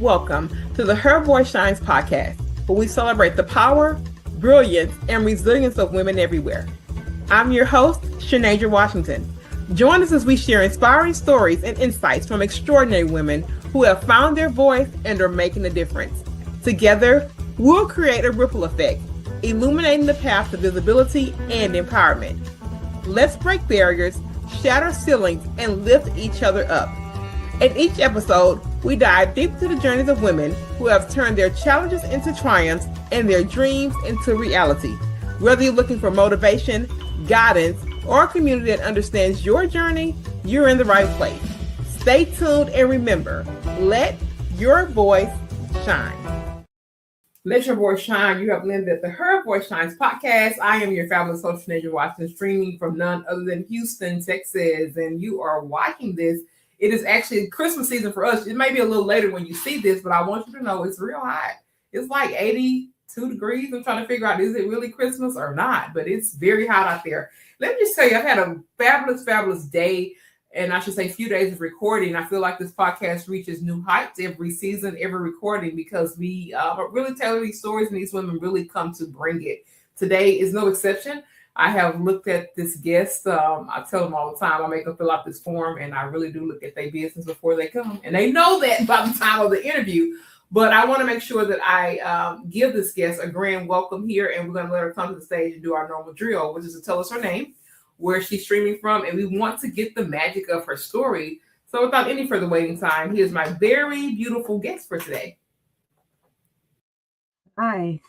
Welcome to the Her Voice Shines podcast, where we celebrate the power, brilliance, and resilience of women everywhere. I'm your host, Shanasia Washington. Join us as we share inspiring stories and insights from extraordinary women who have found their voice and are making a difference. Together, we'll create a ripple effect, illuminating the path to visibility and empowerment. Let's break barriers, shatter ceilings, and lift each other up. In each episode, we dive deep into the journeys of women who have turned their challenges into triumphs and their dreams into reality. Whether you're looking for motivation, guidance, or a community that understands your journey, you're in the right place. Stay tuned and remember, let your voice shine. Let your voice shine. You have landed at the Her Voice Shines podcast. I am your fabulous host, Shanasia Washington, streaming from none other than Houston, Texas. And you are watching this. It is actually Christmas season for us. It may be a little later when you see this, but I want you to know it's real hot. It's like 82 degrees. I'm trying to figure out, is it really Christmas or not? But it's very hot out there. Let me just tell you, I've had a fabulous day, and I should say few days of recording. I feel like this podcast reaches new heights every season, every recording, because we really tell these stories, and these women really come to bring it. Today is no exception. I have looked at this guest. I tell them all the time, I make them fill out this form, and I really do look at their business before they come. And they know that by the time of the interview. But I want to make sure that I give this guest a grand welcome here, and we're going to let her come to the stage and do our normal drill, which is to tell us her name, where she's streaming from, and we want to get the magic of her story. So without any further waiting time, here's my very beautiful guest for today. Hi.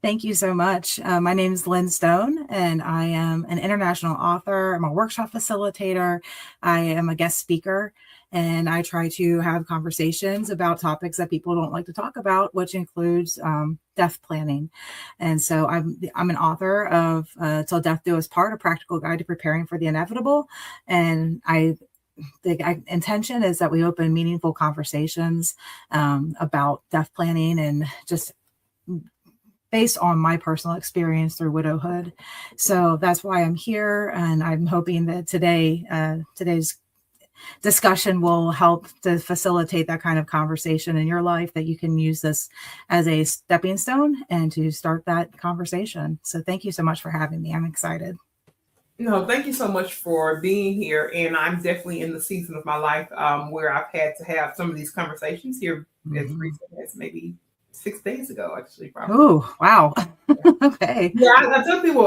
Thank you so much. My name is Lynn Stone, and I am an international author. I'm a workshop facilitator. I am a guest speaker, and I try to have conversations about topics that people don't like to talk about, which includes death planning. And so I'm an author of Till Death Do Us Part, a practical guide to preparing for the inevitable. And the intention is that we open meaningful conversations about death planning, and just based on my personal experience through widowhood. So that's why I'm here. And I'm hoping that today's discussion will help to facilitate that kind of conversation in your life, that you can use this as a stepping stone and to start that conversation. So thank you so much for having me. I'm excited. No, thank you so much for being here. And I'm definitely in the season of my life where I've had to have some of these conversations here as recently as maybe 6 days ago, actually. Probably. Oh, wow. Okay. Yeah, I tell people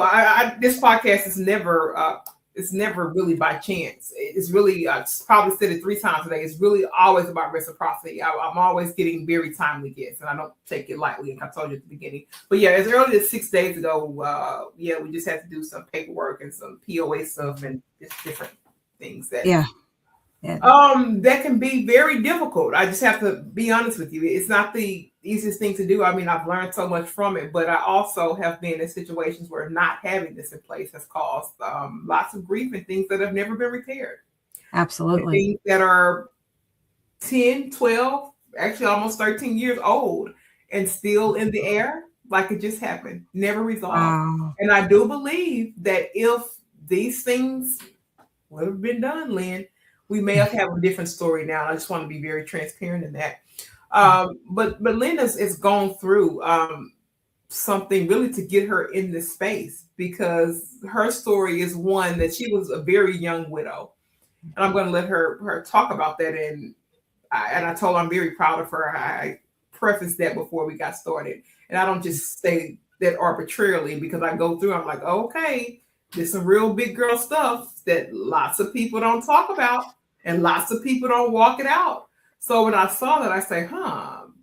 this podcast is never it's never really by chance. It's really probably said it 3 times today. It's really always about reciprocity. I'm always getting very timely guests, and I don't take it lightly. And I told you at the beginning. But yeah, as early as 6 days ago, we just had to do some paperwork and some POA stuff and just different things that that can be very difficult. I just have to be honest with you. It's not the easiest thing to do. I mean, I've learned so much from it, but I also have been in situations where not having this in place has caused lots of grief and things that have never been repaired. Absolutely. And things that are 10, 12, actually almost 13 years old and still in the air, like it just happened, never resolved. Wow. And I do believe that if these things would have been done, Lynn, we may have a different story now. I just want to be very transparent in that. But Lynn has gone through something really to get her in this space, because her story is one that she was a very young widow. And I'm going to let her talk about that. And I told her I'm very proud of her. I prefaced that before we got started. And I don't just say that arbitrarily, because I go through, I'm like, okay, there's some real big girl stuff that lots of people don't talk about. And lots of people don't walk it out. So when I saw that, I say,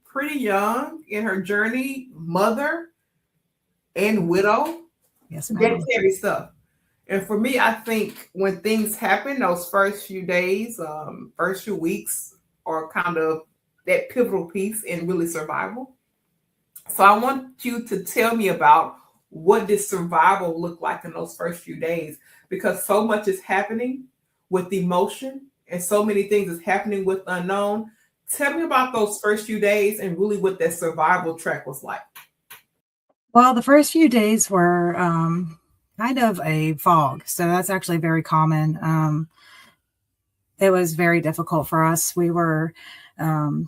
pretty young in her journey, mother and widow. Yes, that's heavy stuff. And for me, I think when things happen, those first few days, first few weeks are kind of that pivotal piece in really survival. So I want you to tell me about what did survival look like in those first few days, because so much is happening with emotion. And so many things is happening with unknown. Tell me about those first few days and really what that survival track was like. Well, the first few days were kind of a fog. So that's actually very common. It was very difficult for us. We were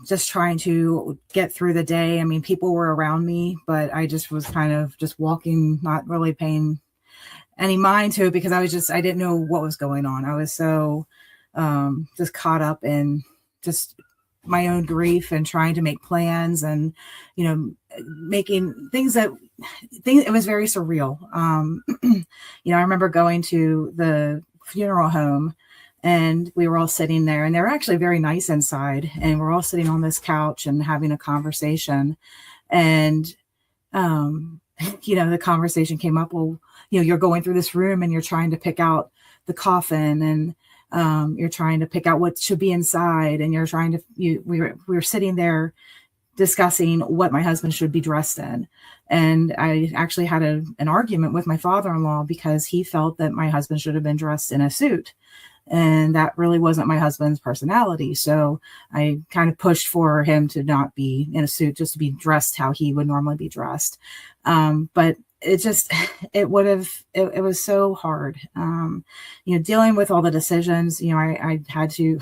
just trying to get through the day. I mean, people were around me, but I just was kind of just walking, not really paying any mind to it because I didn't know what was going on. I was so just caught up in just my own grief and trying to make plans and, making it was very surreal. I remember going to the funeral home and we were all sitting there and they were actually very nice inside and we're all sitting on this couch and having a conversation. And, the conversation came up, well, you're going through this room and you're trying to pick out the coffin and you're trying to pick out what should be inside. And we were sitting there discussing what my husband should be dressed in. And I actually had an argument with my father-in-law because he felt that my husband should have been dressed in a suit. And that really wasn't my husband's personality. So I kind of pushed for him to not be in a suit, just to be dressed how he would normally be dressed. But it was so hard, dealing with all the decisions. I had to,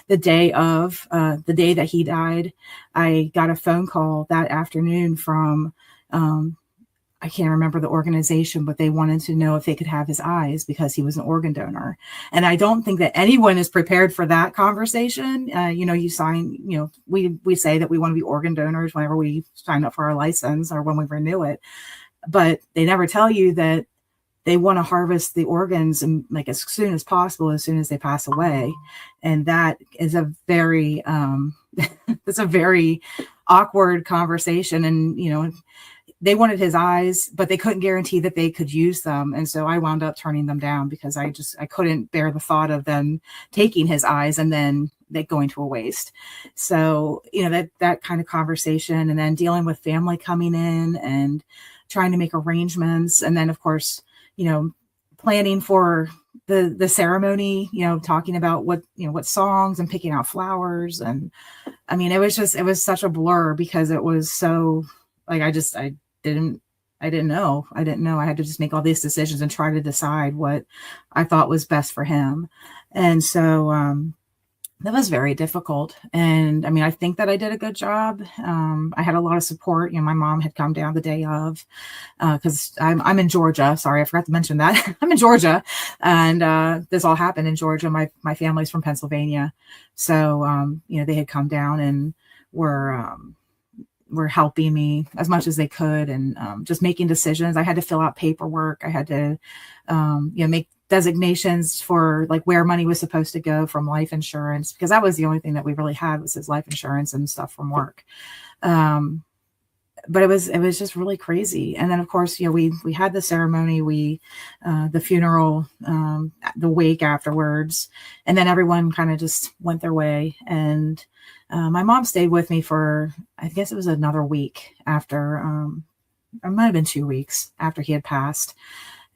the day that he died, I got a phone call that afternoon from, I can't remember the organization, but they wanted to know if they could have his eyes because he was an organ donor. And I don't think that anyone is prepared for that conversation. You sign, we say that we want to be organ donors whenever we sign up for our license or when we renew it, but they never tell you that they want to harvest the organs and like as soon as possible, as soon as they pass away. And that is a very, that's a very awkward conversation. And, they wanted his eyes, but they couldn't guarantee that they could use them. And so I wound up turning them down because I couldn't bear the thought of them taking his eyes and then they going to a waste. So, that kind of conversation and then dealing with family coming in and trying to make arrangements. And then of course, planning for the ceremony, talking about what songs and picking out flowers. And I mean, it was such a blur because it was so like, I didn't know. I had to just make all these decisions and try to decide what I thought was best for him. And so, that was very difficult. And I mean, I think that I did a good job. I had a lot of support. My mom had come down the day of, cause I'm in Georgia. Sorry. I forgot to mention that I'm in Georgia and, this all happened in Georgia. My family's from Pennsylvania. So, they had come down and were helping me as much as they could and just making decisions. I had to fill out paperwork. I had to, make designations for like where money was supposed to go from life insurance, because that was the only thing that we really had was his life insurance and stuff from work. But it was just really crazy. And then of course, we had the ceremony, the funeral, the wake afterwards, and then everyone kind of just went their way. And my mom stayed with me for, I guess it was another week after, it might have been 2 weeks after he had passed.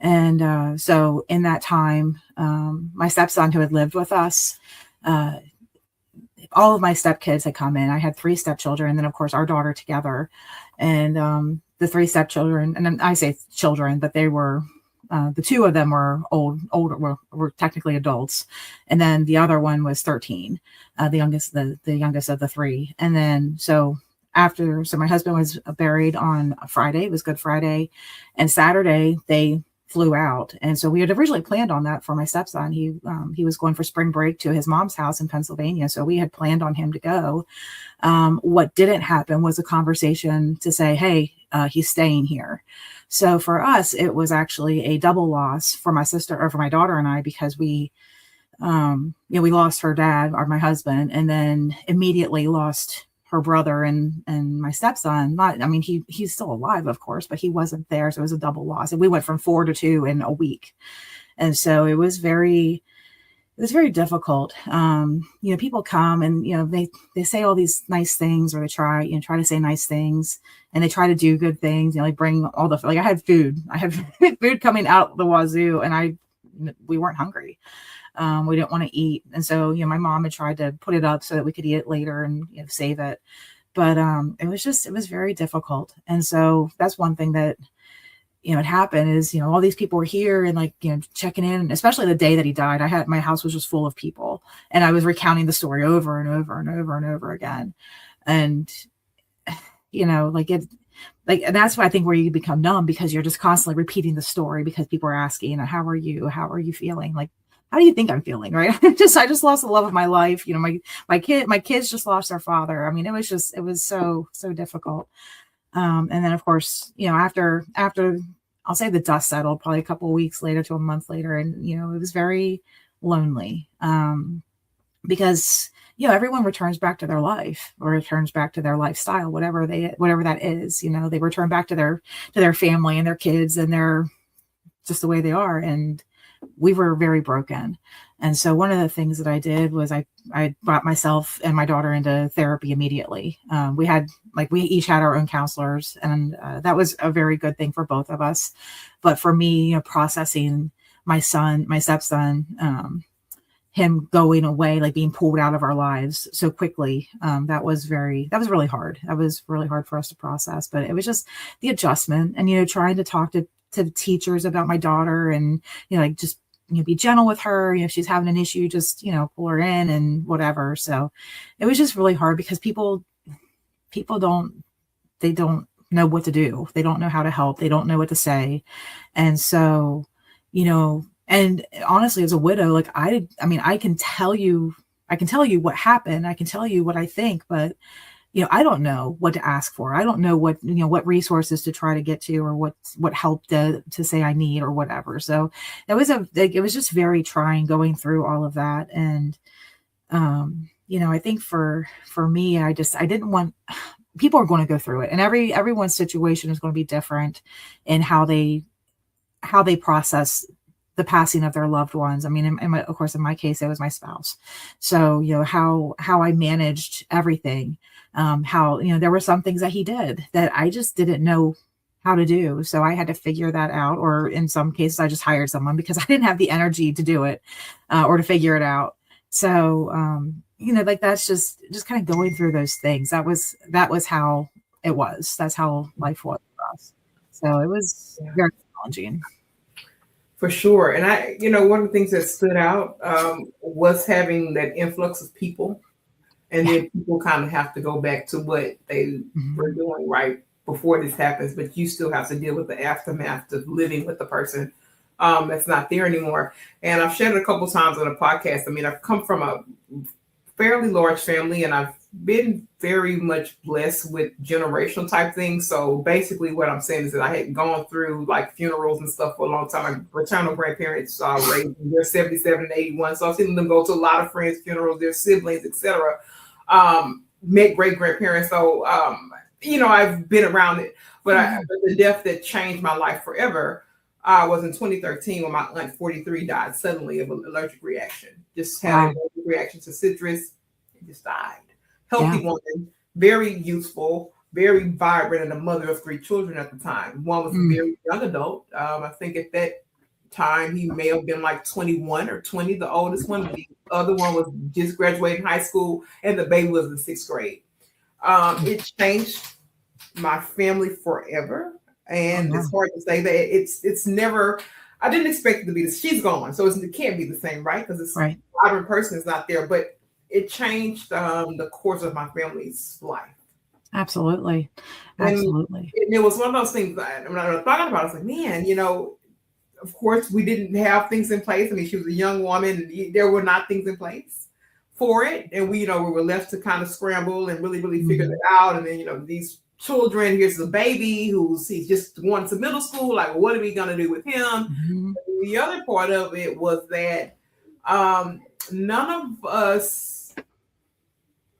And so in that time, my stepson who had lived with us, all of my stepkids had come in. I had 3 stepchildren, and then of course our daughter together. And the 3 stepchildren, and then I say children, but they were the 2 of them were older, were technically adults, and then the other one was 13, the youngest of the 3. And then so my husband was buried on a Friday. It was Good Friday, and Saturday they flew out. And so we had originally planned on that for my stepson. He was going for spring break to his mom's house in Pennsylvania. So we had planned on him to go. What didn't happen was a conversation to say, hey, he's staying here. So for us, it was actually a double loss for my sister or for my daughter and I, because we lost her dad or my husband, and then immediately lost her brother and my stepson. He's still alive, of course, but he wasn't there. So it was a double loss. And we went from 4 to 2 in a week. And so it was very difficult. People come and, they say all these nice things, or they try to say nice things, and they try to do good things. They bring all I had food food coming out the wazoo, and we weren't hungry. We didn't want to eat. And so, my mom had tried to put it up so that we could eat it later and save it. But it was very difficult. And so that's one thing that, it happened is, all these people were here and like, checking in, especially the day that he died. My house was just full of people, and I was recounting the story over and over and over and over again. And, and that's why I think where you become numb, because you're just constantly repeating the story because people are asking, how are you? How are you feeling? Like, how do you think I'm feeling? Right. I just lost the love of my life. My kids just lost their father. I mean, it was so difficult. And then of course, after I'll say the dust settled, probably a couple of weeks later to a month later. And, it was very lonely, because, everyone returns back to their life, or returns back to their lifestyle, whatever that is, they return back to their family and their kids, and they're just the way they are. And we were very broken. And so one of the things that I did was I brought myself and my daughter into therapy immediately. We each had our own counselors, and that was a very good thing for both of us. But for me, processing my stepson, him going away, like being pulled out of our lives so quickly, that was really hard. That was really hard for us to process. But it was just the adjustment, and trying to talk to teachers about my daughter, and just be gentle with her. If she's having an issue, just pull her in and whatever. So it was just really hard, because people don't know what to do. They don't know how to help. They don't know what to say. And so, and honestly, as a widow, like I mean, I can tell you what happened. I can tell you what I think, but I don't know what to ask for. I don't know what resources to try to get to, or what help to say I need, or whatever. So it was just very trying going through all of that. And, I think for me, I didn't want, people are going to go through it, and everyone's situation is going to be different in how they process the passing of their loved ones. I mean, of course, in my case, it was my spouse. So, how I managed everything, how, there were some things that he did that I just didn't know how to do. So I had to figure that out. Or in some cases, I just hired someone because I didn't have the energy to do it, or to figure it out. So, like that's just kind of going through those things. That was how it was. That's how life was for us. So it was very challenging. For sure. And one of the things that stood out was having that influx of people. And then people kind of have to go back to what they were doing right before this happens. But you still have to deal with the aftermath of living with the person that's not there anymore. And I've shared it a couple of times on the podcast. I mean, I've come from a fairly large family, and I've been very much blessed with generational type things. So basically what I'm saying is that I had gone through like funerals and stuff for a long time. My maternal grandparents raised, they're 77 and 81. So I've seen them go to a lot of friends' funerals, their siblings, etc. Met great grandparents. So, I've been around it, but the death that changed my life forever was in 2013 when my aunt 43 died suddenly of an allergic reaction. Just had an allergic reaction to citrus and just died. Healthy woman, very youthful, very vibrant, and a mother of 3 children at the time. One was a very young adult. I think at that time he may have been like 21 or 20, the oldest one. The other one was just graduating high school, and the baby was in 6th grade. It changed my family forever. And it's hard to say that it's never, I didn't expect it to be this. She's gone, so it can't be the same, right? Because it's a vibrant person is not there, but it changed the course of my family's life. Absolutely. And it was one of those things that when I was talking about it, I was like, man, of course we didn't have things in place. I mean, she was a young woman, and there were not things in place for it. And we were left to kind of scramble and really, really figure it out. And then, these children, here's the baby he's just going to middle school. Like, what are we going to do with him? The other part of it was that none of us,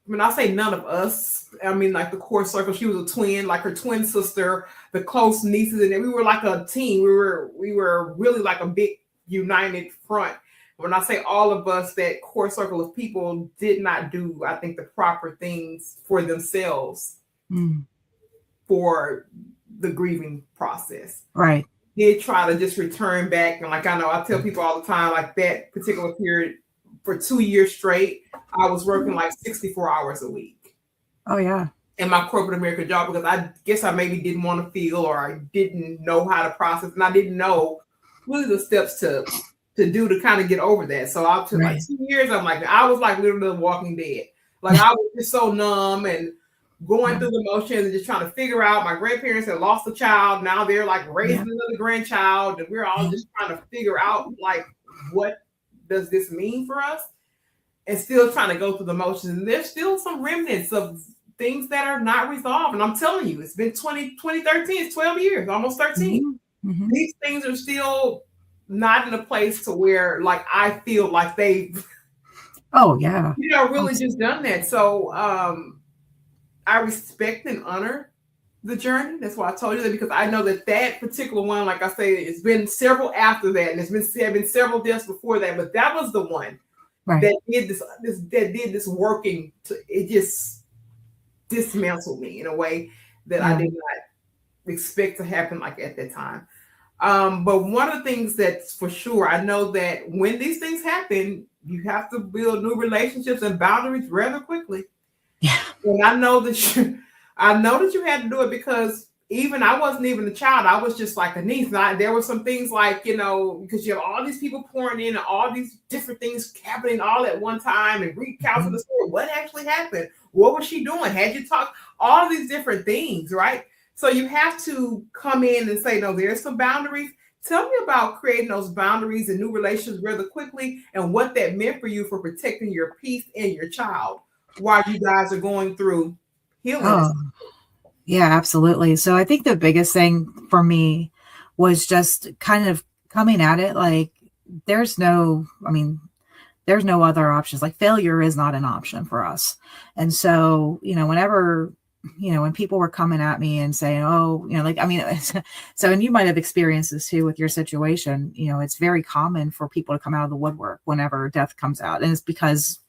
when I say none of us, I mean like the core circle. She was a twin, like her twin sister, the close nieces, and we were like a team. We were really like a big united front. When I say all of us, that core circle of people did not do, I think, the proper things for themselves for the grieving process. Right. Did try to just return back. And like I know, I tell people all the time, like that particular period for 2 years straight, I was working like 64 hours a week. Oh, yeah. in my corporate America job, because I guess I maybe didn't want to feel, or I didn't know how to process, and I didn't know really the steps to do to kind of get over that. So I took like Right. 2 years. I was like literally the Walking Dead. Like I was just so numb and going Yeah. through the motions and just trying to figure out. My grandparents had lost a child. Now they're like raising Yeah. another grandchild, and we're all Yeah. just trying to figure out like what does this mean for us, and still trying to go through the motions. And there's still some remnants of things that are not resolved. And I'm telling you, it's been 2013, it's 12 years, almost 13. Mm-hmm. Mm-hmm. These things are still not in a place to where like I feel like they've Oh yeah. really just done that. So I respect and honor the journey. That's why I told you that, because I know that that particular one, like I say, it's been several after that, and there have been several deaths before that, but that was the one Right. that did this working to, it just dismantled me in a way that I did not expect to happen like at that time. But one of the things that's for sure, I know that when these things happen, you have to build new relationships and boundaries rather quickly. Yeah. And I know that you had to do it, because even I wasn't even a child. I was just like a niece. And there were some things like, because you have all these people pouring in and all these different things happening all at one time, and recounting the story. What actually happened? What was she doing? Had you talked? All of these different things, right? So you have to come in and say, no, there's some boundaries. Tell me about creating those boundaries and new relationships rather quickly, and what that meant for you for protecting your peace and your child while you guys are going through healing. Oh, yeah, absolutely. So I think the biggest thing for me was just kind of coming at it like there's no other options. Like failure is not an option for us. And so, whenever, when people were coming at me and saying, oh, so, and you might have experienced this too with your situation, it's very common for people to come out of the woodwork whenever death comes out. And it's because,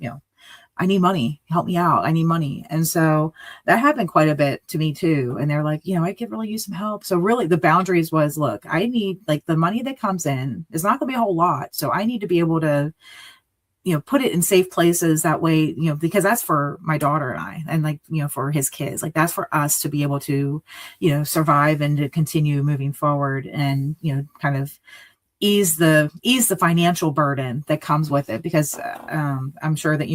I need money, help me out. I need money. And so that happened quite a bit to me too. And they're like, I could really use some help. So really the boundaries was, look, I need, like, the money that comes in is not going to be a whole lot. So I need to be able to, put it in safe places that way, because that's for my daughter and I, and like, for his kids, like that's for us to be able to, survive and to continue moving forward and, kind of ease the financial burden that comes with it, because I'm sure that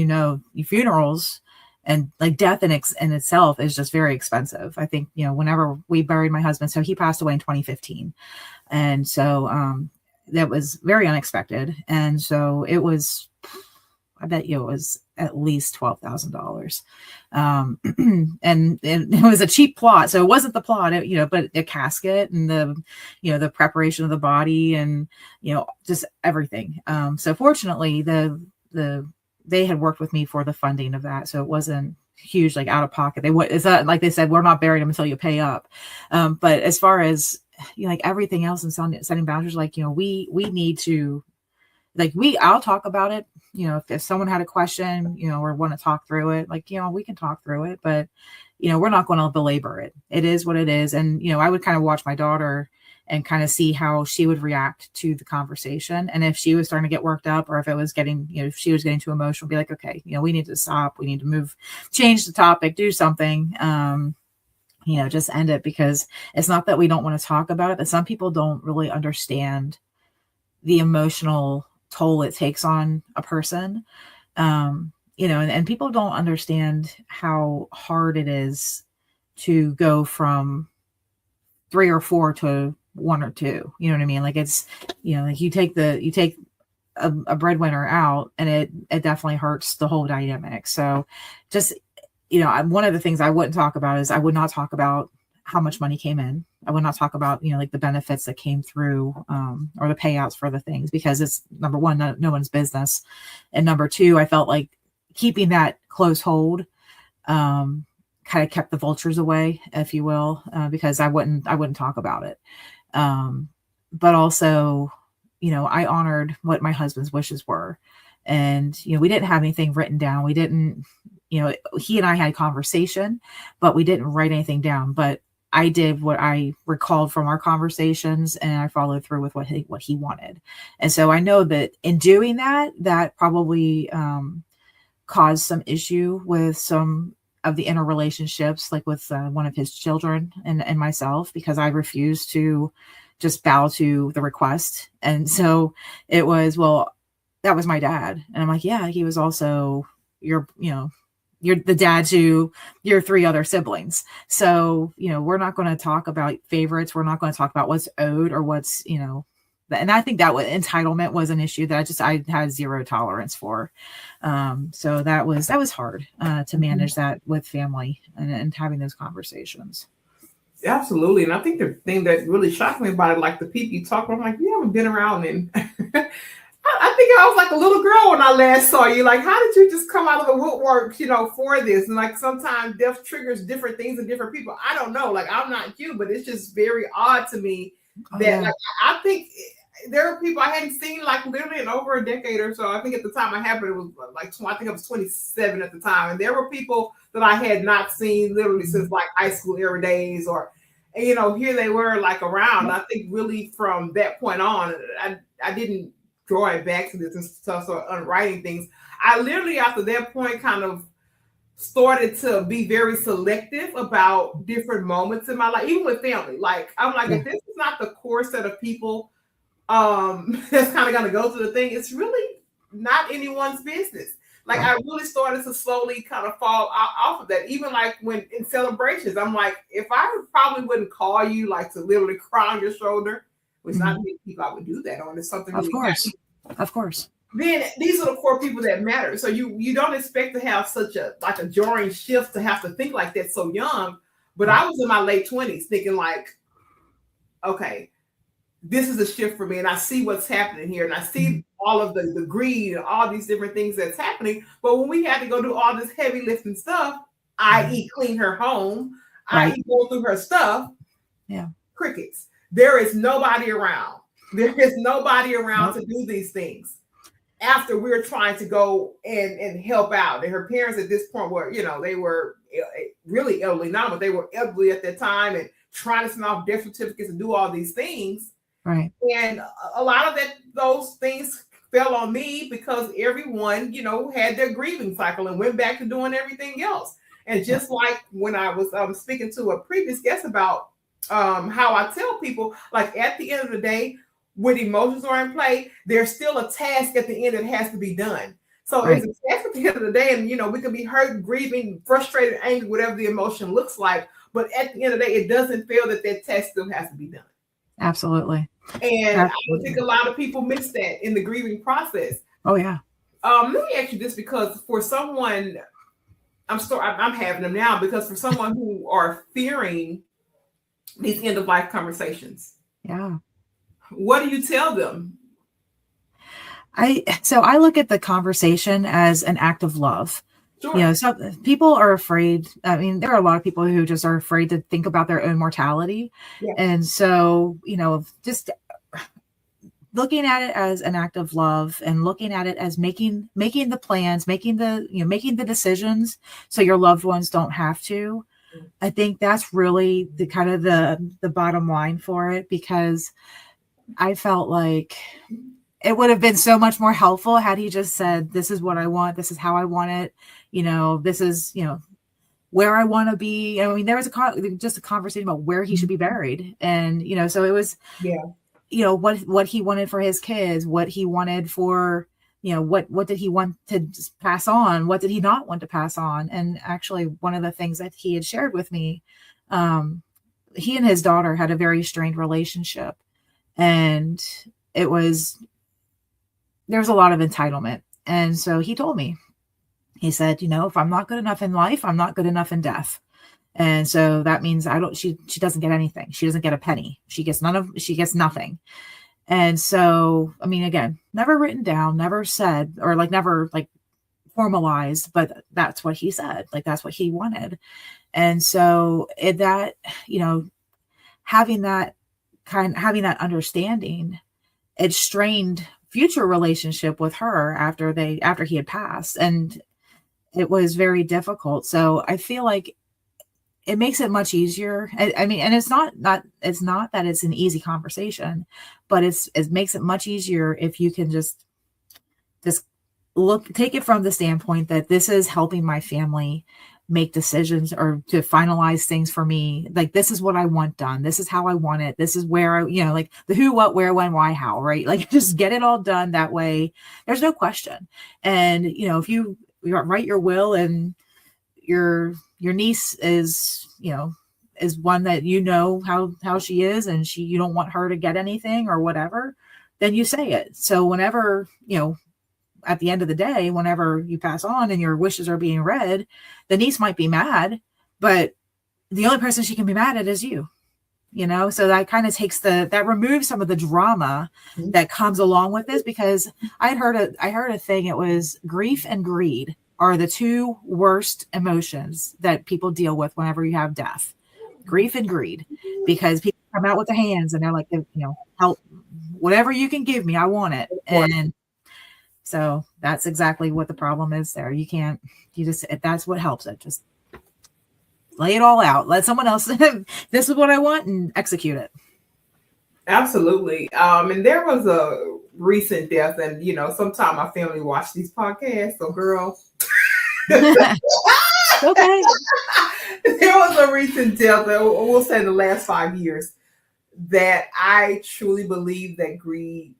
funerals and like death in itself is just very expensive. I think whenever we buried my husband, so he passed away in 2015, and so that was very unexpected, and so it was, I bet it was at least $12,000. And it was a cheap plot. So it wasn't the plot, but the casket and the preparation of the body and, just everything. So fortunately they had worked with me for the funding of that. So it wasn't huge, like out of pocket. It's not like they said, we're not burying them until you pay up. But as far as, like everything else and setting boundaries, like, we need to, like, I'll talk about it, if someone had a question, or want to talk through it, like, we can talk through it, but, we're not going to belabor it. It is what it is. And, I would kind of watch my daughter and kind of see how she would react to the conversation. And if she was starting to get worked up, or if it was getting, if she was getting too emotional, be like, okay, we need to stop. We need to move, change the topic, do something, just end it, because it's not that we don't want to talk about it, but some people don't really understand the emotional toll it takes on a person. And people don't understand how hard it is to go from 3 or 4 to 1 or 2. You know what I mean? Like it's, like you take a breadwinner out, and it definitely hurts the whole dynamic. So just, one of the things I wouldn't talk about is I would not talk about how much money came in. I would not talk about, like the benefits that came through, or the payouts for the things, because it's, number one, no one's business. And number two, I felt like keeping that close hold, kind of kept the vultures away, if you will, because I wouldn't talk about it. But also, I honored what my husband's wishes were. And, we didn't have anything written down. We didn't, he and I had conversation, but we didn't write anything down. But I did what I recalled from our conversations, and I followed through with what he wanted. And so I know that in doing that, that probably caused some issue with some the interrelationships, like with one of his children and myself, because I refused to just bow to the request. And so it was, well, that was my dad. And I'm like, yeah, he was also you're the dad to your 3 other siblings. So, we're not going to talk about favorites. We're not going to talk about what's owed or what's, and I think that entitlement was an issue that I had zero tolerance for. So that was hard to manage that with family and having those conversations. Absolutely. And I think the thing that really shocked me about it, like the people you talk about, I'm like, you haven't been around in I think I was like a little girl when I last saw you. Like, how did you just come out of the woodwork, for this? And like sometimes death triggers different things in different people. I don't know. Like, I'm not you, but it's just very odd to me that like I think there are people I hadn't seen like literally in over a decade or so. I think at the time I happened, it was like I think I was 27 at the time, and there were people that I had not seen literally since like high school era days, or here they were like around. I think really from that point on, I didn't draw it back to this and stuff, so unwriting things. I literally after that point kind of started to be very selective about different moments in my life, even with family. Like I'm like, if this is not the core set of people that's kind of going to go through the thing, it's really not anyone's business. Like I really started to slowly kind of fall off of that. Even like when in celebrations, I'm like, if I probably wouldn't call you like to literally cry on your shoulder, which not many people I would do that on. It's something of really course, of course. Then these are the core people that matter. So you don't expect to have such a jarring shift to have to think like that so young. But I was in my late 20s thinking like, okay, this is a shift for me, and I see what's happening here, and I see all of the greed and all these different things that's happening. But when we had to go do all this heavy lifting stuff, i.e. clean her home, i.e. go through her stuff, crickets. There is nobody around. There is nobody around to do these things after we're trying to go and help out. And her parents at this point were, they were really elderly now, but they were elderly at that time and trying to send off death certificates and do all these things. Right. And a lot of those things fell on me because everyone, had their grieving cycle and went back to doing everything else. And just like when I was speaking to a previous guest about how I tell people, like at the end of the day, when emotions are in play, there's still a task at the end that has to be done. So it's a task at the end of the day, and we can be hurt, grieving, frustrated, angry, whatever the emotion looks like. But at the end of the day, it doesn't feel that task still has to be done. Absolutely. And I think a lot of people miss that in the grieving process. Oh yeah. Let me ask you this, because for someone, I'm having them now, because for someone who are fearing these end of life conversations, what do you tell them? I look at the conversation as an act of love. Sure. So people are afraid. I mean, there are a lot of people who just are afraid to think about their own mortality. Yeah. And so, just looking at it as an act of love and looking at it as making the plans, making the decisions so your loved ones don't have to. I think that's really the kind of the bottom line for it, because I felt like it would have been so much more helpful had he just said, this is what I want. This is how I want it. This is, where I want to be. I mean, there was just a conversation about where he should be buried. And, so it was, what he wanted for his kids, what he wanted for, what did he want to pass on? What did he not want to pass on? And actually one of the things that he had shared with me, he and his daughter had a very strained relationship, and there was a lot of entitlement. And so he told me, he said, if I'm not good enough in life, I'm not good enough in death. And so that means she doesn't get anything. She doesn't get a penny. She gets nothing. And so, I mean, again, never written down, never said, or never formalized, but that's what he said. That's what he wanted. And so having that understanding, it strained future relationship with her after he had passed, and it was very difficult. So I feel like it makes it much easier. I mean, and it's not that it's an easy conversation, but it makes it much easier if you can just take it from the standpoint that this is helping my family make decisions or to finalize things for me. Like, this is what I want done. This is how I want it. This is where I, like the who, what, where, when, why, how, right? Like, just get it all done that way. There's no question. And, if you write your will and your niece is, is one that how she is, and you don't want her to get anything or whatever, then you say it. So whenever, at the end of the day, whenever you pass on and your wishes are being read, the niece might be mad, but the only person she can be mad at is you, so that kind of that removes some of the drama that comes along with this, because I heard a thing. It was grief and greed are the two worst emotions that people deal with whenever you have death. Grief and greed, because people come out with their hands and they're like, help, whatever you can give me, I want it. And so that's exactly what the problem is there. That's what helps it. Just lay it all out. Let someone else, this is what I want, and execute it. Absolutely. And there was a recent death, and, sometime my family watched these podcasts. So girl, okay. There was a recent death, we'll say in the last 5 years, that I truly believe that greed,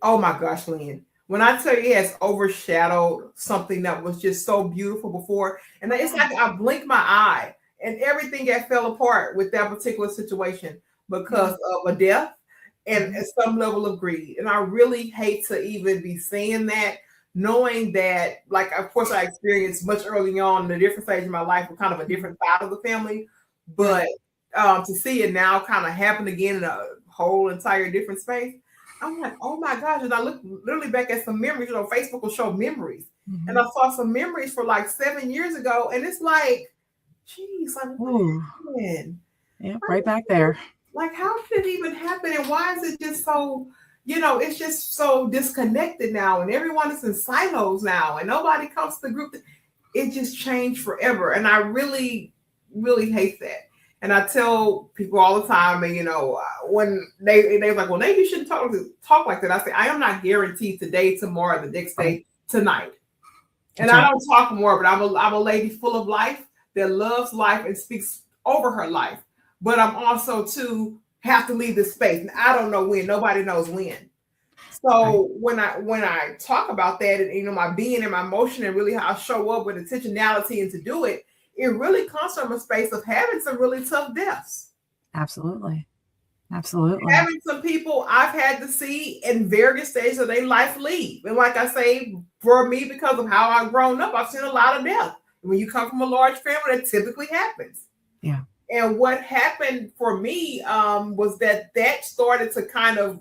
oh my gosh, Lynn, when I tell you it has overshadowed something that was just so beautiful before. And it's like I blinked my eye and everything that fell apart with that particular situation because of a death and some level of greed. And I really hate to even be saying that, knowing that, like, of course, I experienced much early on in a different stage of my life with kind of a different side of the family. But to see it now kind of happen again in a whole entire different space, I'm like, oh my gosh. And I look literally back at some memories. Facebook will show memories. Mm-hmm. And I saw some memories for like 7 years ago. And it's like, geez, like, what happened? Yeah, right back there. Like, how did it even happen? And why is it just so, it's just so disconnected now, and everyone is in silos now, and nobody comes to the group. It just changed forever. And I really, really hate that. And I tell people all the time, and when they're like, well, maybe you shouldn't talk like that. I say, I am not guaranteed today, tomorrow, the next day, tonight. And I don't talk more, but I'm a lady full of life that loves life and speaks over her life. But I'm also too have to leave this space, and I don't know when. Nobody knows when. So when I talk about that, and my being and my emotion, and really how I show up with intentionality and to do it, it really comes from a space of having some really tough deaths. Absolutely. Absolutely. Having some people I've had to see in various stages of their life leave. And like I say, for me, because of how I've grown up, I've seen a lot of death. When you come from a large family, that typically happens. Yeah. And what happened for me was that started to kind of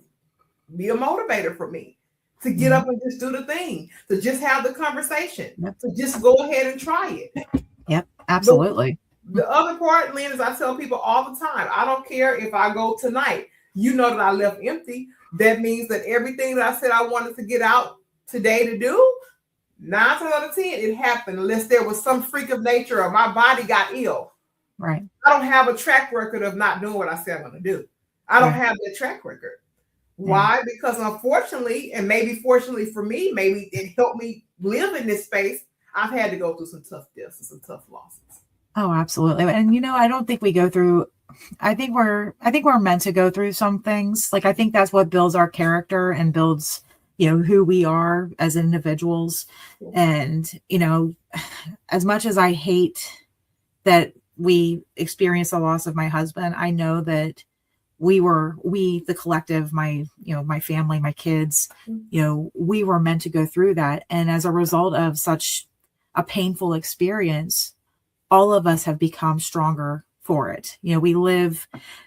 be a motivator for me to get up and just do the thing, to just have the conversation, to just go ahead and try it. Yep, absolutely. The other part, Lynn, is I tell people all the time, I don't care if I go tonight. That I left empty. That means that everything that I said I wanted to get out today to do, 9 times out of 10, it happened, unless there was some freak of nature or my body got ill. Right. I don't have a track record of not doing what I said I'm going to do. I don't have that track record. Why? Because unfortunately, and maybe fortunately for me, maybe it helped me live in this space, I've had to go through some tough deaths and some tough losses. Oh, absolutely. And I don't think we go through, I think we're meant to go through some things. Like, I think that's what builds our character and builds, who we are as individuals. And, as much as I hate that we experienced the loss of my husband, I know that we, the collective, my family, my kids, we were meant to go through that. And as a result of such a painful experience, all of us have become stronger for it. We live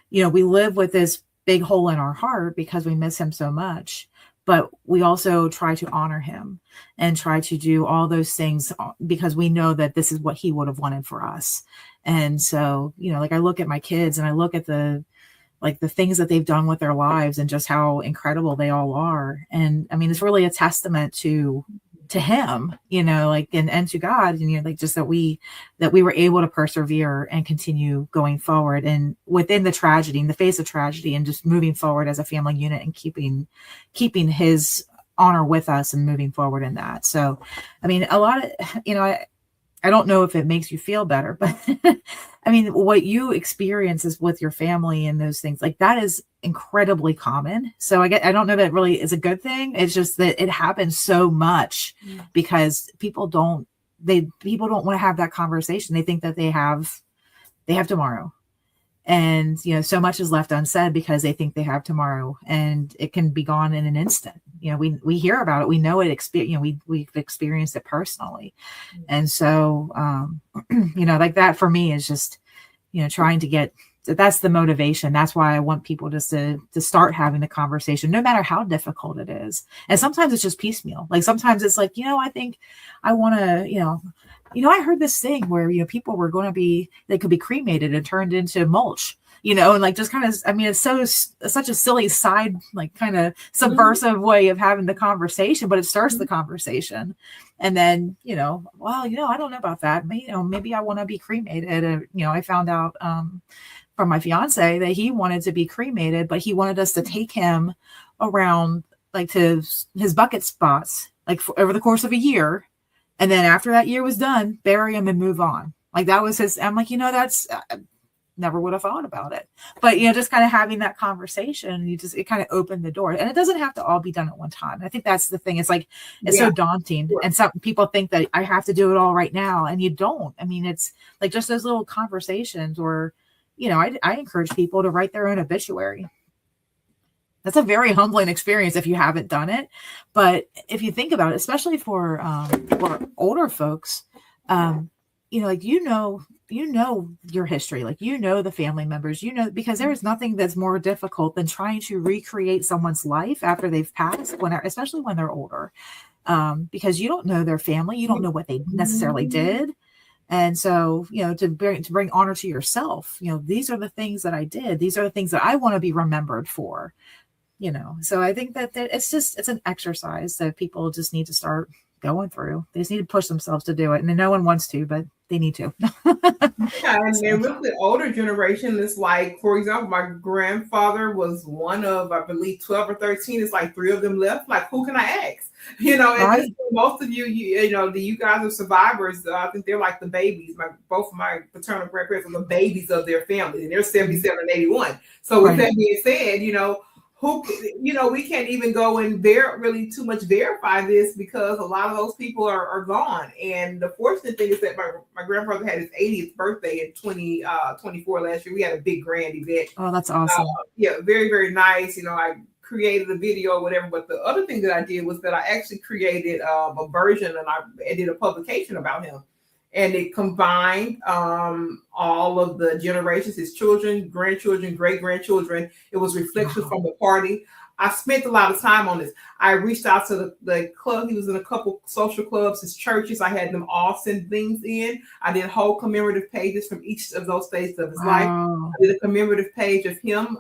with this big hole in our heart because we miss him so much, but we also try to honor him and try to do all those things because we know that this is what he would have wanted for us. And so, like, I look at my kids and I look at the things that they've done with their lives and just how incredible they all are. And I mean, it's really a testament to him, and to God, and just that we were able to persevere and continue going forward and within the tragedy, in the face of tragedy, and just moving forward as a family unit and keeping his honor with us and moving forward in that. So, I mean, a lot of, I don't know if it makes you feel better, but I mean, what you experience is with your family and those things, like that is incredibly common. So I don't know that it really is a good thing. It's just that it happens so much because people don't want to have that conversation. They think that they have tomorrow. And, so much is left unsaid because they think they have tomorrow, and it can be gone in an instant. We hear about it. We know it, we've experienced it personally. And so, like that for me is just, trying to get, that's the motivation. That's why I want people just to start having the conversation, no matter how difficult it is. And sometimes it's just piecemeal. Like sometimes it's like, I think I want to, I heard this thing where, people were going to they could be cremated and turned into mulch, and like just kind of, I mean, it's such a silly side, like kind of subversive way of having the conversation, but it starts the conversation. And then, well, I don't know about that. Maybe I want to be cremated. I found out from my fiance that he wanted to be cremated, but he wanted us to take him around like to his bucket spots, like over the course of a year. And then after that year was done, bury him and move on. Like that was his, I'm like, that's, never would have thought about it. But, just kind of having that conversation, it kind of opened the door. And it doesn't have to all be done at one time. I think that's the thing. It's like, it's so daunting. Sure. And some people think that I have to do it all right now. And you don't. I mean, it's like just those little conversations or, I encourage people to write their own obituary. That's a very humbling experience if you haven't done it. But if you think about it, especially for older folks, like, your history, like, the family members, because there is nothing that's more difficult than trying to recreate someone's life after they've passed, especially when they're older, because you don't know their family. You don't know what they necessarily did. And so, to bring honor to yourself, these are the things that I did. These are the things that I want to be remembered for, So I think that it's an exercise that people just need to start going through. They just need to push themselves to do it. And no one wants to, but they need to. Yeah, and then with the older generation, it's like, for example, my grandfather was one of, I believe, 12 or 13. It's like 3 of them left. Like, who can I ask? And right. most of you guys are survivors. I think they're like the babies. Both of my paternal grandparents are the babies of their family, and they're 77 and 81. So with that being said, who, we can't even go and really too much verify this because a lot of those people are gone. And the fortunate thing is that my grandfather had his 80th birthday in 2024 last year. We had a big grand event. Oh, that's awesome. Very, very nice. I created a video or whatever. But the other thing that I did was that I actually created a version and I did a publication about him. And it combined all of the generations, his children, grandchildren, great-grandchildren. It was reflections from the party. I spent a lot of time on this. I reached out to the club. He was in a couple social clubs, his churches. I had them all send things in. I did whole commemorative pages from each of those stages of his life. I did a commemorative page of him.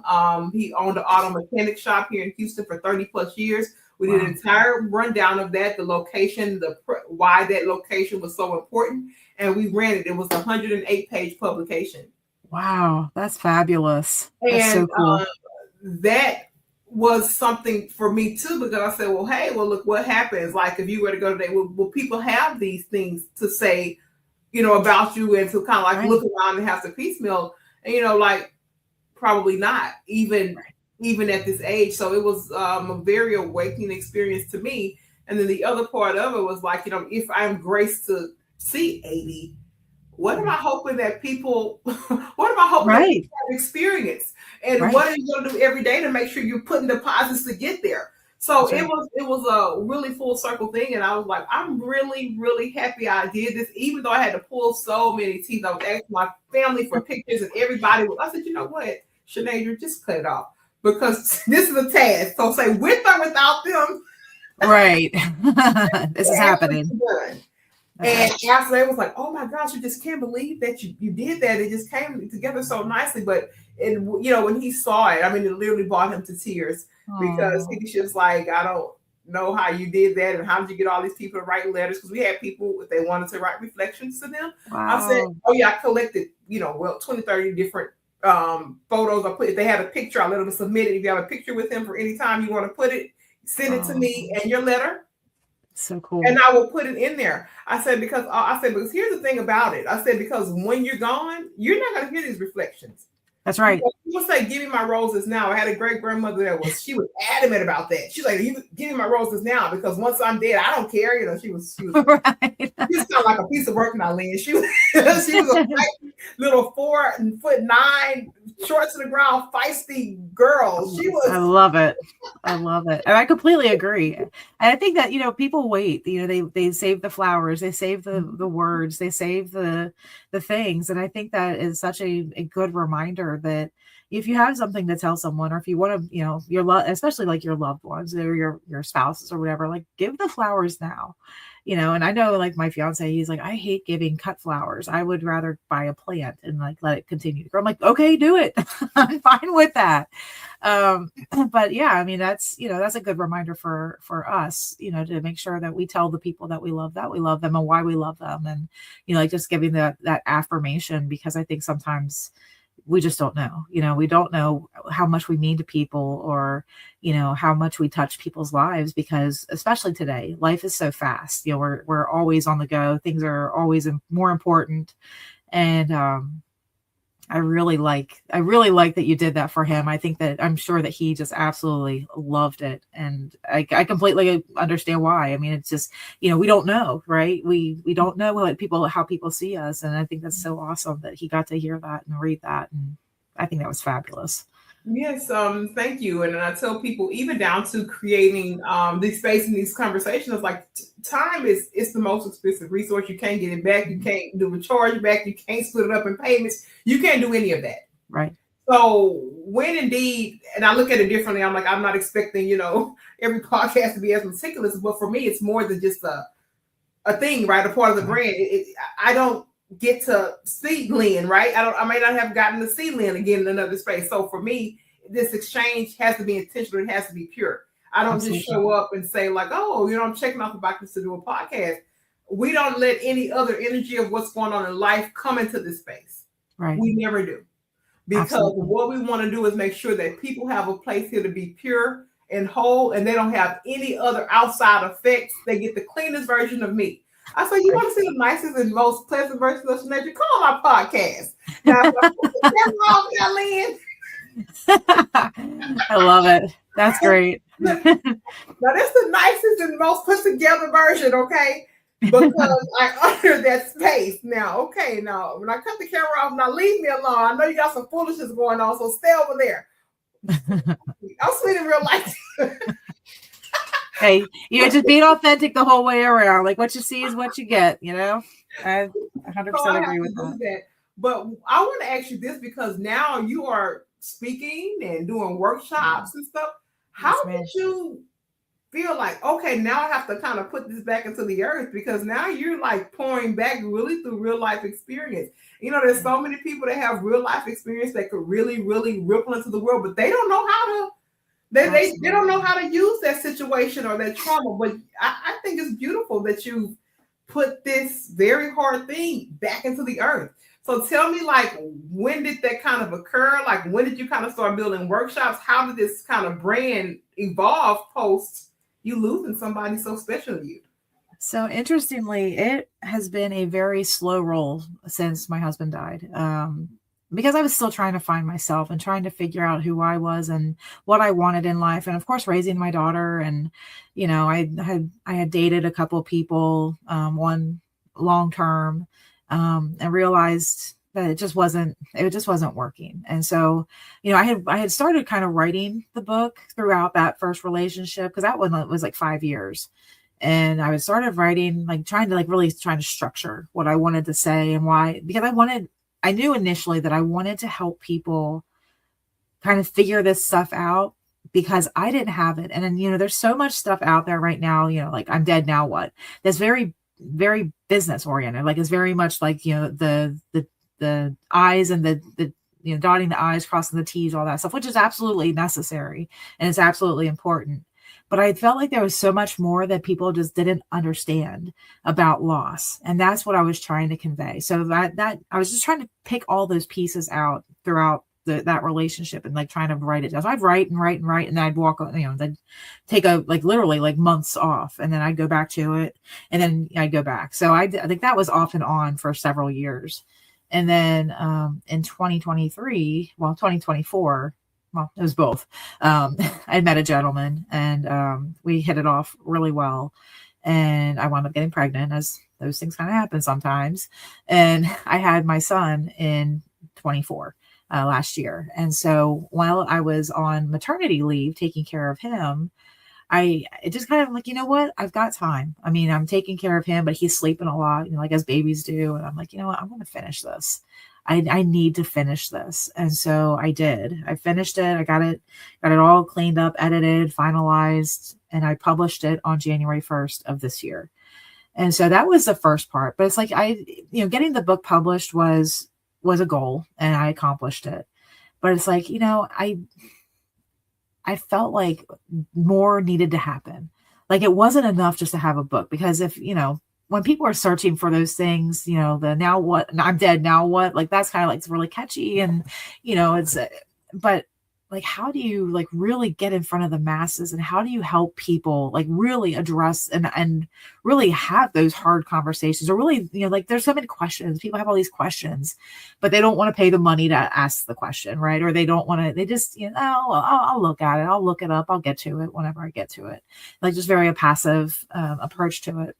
He owned an auto mechanic shop here in Houston for 30 plus years. We did an entire rundown of that, the location, why that location was so important. And we ran it. It was a 108-page publication. Wow, that's fabulous. That's so cool. That was something for me too, because I said, well, hey, look what happens. Like if you were to go today, will people have these things to say, about you and to kind of like look around and have some piecemeal? And, like probably not even at this age. So it was a very awakening experience to me. And then the other part of it was like, if I'm graced to see 80, what am I hoping that people, that people have experienced? And what are you going to do every day to make sure you're putting deposits to get there? So it was a really full circle thing. And I was like, I'm really, really happy I did this, even though I had to pull so many teeth. I was asking my family for pictures and everybody. I said, you know what, Sinead, just cut it off because this is a task. So say with or without them. Right. This is happening. And after they was like, oh my gosh, you just can't believe that you did that. It just came together so nicely. But when he saw it, I mean, it literally brought him to tears because he was just like, I don't know how you did that. And how did you get all these people to write letters? Because we had people, if they wanted to write reflections to them. Wow. I said, oh yeah, I collected, 20, 30 different photos. If they had a picture, I let them submit it. If you have a picture with him for any time you want to put it, send it to me and your letter. So cool. And I will put it in there. I said, because here's the thing about it. I said, because when you're gone, you're not going to hear these reflections. That's right. People say, give me my roses now. I had a great grandmother she was adamant about that. She's like, you give me my roses now, because once I'm dead, I don't care. You know, she was Right. She was kind of like a piece of work now, Lynn. She was a little 4'9", short to the ground, feisty girl. She was. I love it. I love it. And I completely agree. And I think that, people wait, they save the flowers, they save the words, they save the things. And I think that is such a good reminder that if you have something to tell someone, or if you want to, your love, especially like your loved ones or your spouses or whatever, like give the flowers now. And I know, like, my fiance, he's like, I hate giving cut flowers. I would rather buy a plant and like let it continue to grow. I'm like, okay, do it. I'm fine with that. But yeah, I mean, that's a good reminder for us, to make sure that we tell the people that we love them and why we love them. And, like just giving that affirmation, because I think sometimes we just don't know, we don't know how much we mean to people, or, how much we touch people's lives, because especially today, life is so fast. We're always on the go. Things are always more important. And, I really like that you did that for him. I'm sure that he just absolutely loved it. And I completely understand why. I mean, it's just, we don't know, right? We don't know how people see us. And I think that's so awesome that he got to hear that and read that. And I think that was fabulous. Yes, thank you. And I tell people, even down to creating this space and these conversations, like time is the most expensive resource. You can't get it back. You can't do a charge back. You can't split it up in payments. You can't do any of that. Right. So when indeed, and I look at it differently, I'm like, I'm not expecting, every podcast to be as meticulous, but for me, it's more than just a thing, right? A part of the brand. I don't get to see Lynn, right? I may not have gotten to see Lynn again in another space. So for me, this exchange has to be intentional. It has to be pure. I don't just show up and say like, oh, I'm checking off the boxes to do a podcast. We don't let any other energy of what's going on in life come into this space. Right. We never do. Because what we want to do is make sure that people have a place here to be pure and whole, and they don't have any other outside effects. They get the cleanest version of me. I said, you want to see the nicest and most pleasant version of Sinead? Come on my podcast. Now, Lynn. I love it. That's great. Now, that's the nicest and most put together version, okay? Because I honor that space. Now, when I cut the camera off, now leave me alone. I know you got some foolishness going on, so stay over there. I'm sweet in real life. Hey, just being authentic the whole way around. Like what you see is what you get, I 100% agree with that. But I want to ask you this, because now you are speaking and doing workshops and stuff. How did you feel like, okay, now I have to kind of put this back into the earth, because now you're like pouring back really through real life experience. There's so many people that have real life experience that could really, really ripple into the world, but they don't know how to. They don't know how to use that situation or that trauma. But I think it's beautiful that you put this very hard thing back into the earth. So tell me, like, when did that kind of occur? Like, when did you kind of start building workshops? How did this kind of brand evolve post you losing somebody so special to you? So interestingly, it has been a very slow roll since my husband died. Because I was still trying to find myself and trying to figure out who I was and what I wanted in life. And of course, raising my daughter. And, I had dated a couple of people, one long-term, and realized that it just wasn't working. And so, I had started kind of writing the book throughout that first relationship, because that one was like 5 years. And I started writing, like trying to structure what I wanted to say and why, because I knew initially that I wanted to help people kind of figure this stuff out, because I didn't have it. And then, there's so much stuff out there right now, like I'm dead, now what? That's very, very business oriented. Like it's very much like, the I's and the dotting the I's, crossing the T's, all that stuff, which is absolutely necessary. And it's absolutely important. But I felt like there was so much more that people just didn't understand about loss. And that's what I was trying to convey. So that I was just trying to pick all those pieces out throughout that relationship and like trying to write it down. So I'd write and write and write, and then I'd walk, then take literally like months off, and then I'd go back to it, and then I'd go back. So I think that was off and on for several years. And then in 2024, well, it was both. I met a gentleman, and we hit it off really well. And I wound up getting pregnant, as those things kind of happen sometimes. And I had my son in 24 last year. And so while I was on maternity leave taking care of him, it just kind of like, you know what, I've got time. I mean, I'm taking care of him, but he's sleeping a lot, like as babies do. And I'm like, you know what, I'm going to finish this. I need to finish this. And so I did. I finished it. I got it all cleaned up, edited, finalized, and I published it on January 1st of this year. And so that was the first part. But it's like getting the book published was a goal, and I accomplished it. But it's like, I felt like more needed to happen. Like it wasn't enough just to have a book, because if, when people are searching for those things, the now what, I'm dead, now what, like that's kind of like, it's really catchy. And, but like, how do you like really get in front of the masses, and how do you help people like really address and really have those hard conversations, or really, like there's so many questions. People have all these questions, but they don't want to pay the money to ask the question. Right. Or they don't want to, they just, I'll look at it. I'll look it up. I'll get to it whenever I get to it. Like just very a passive approach to it.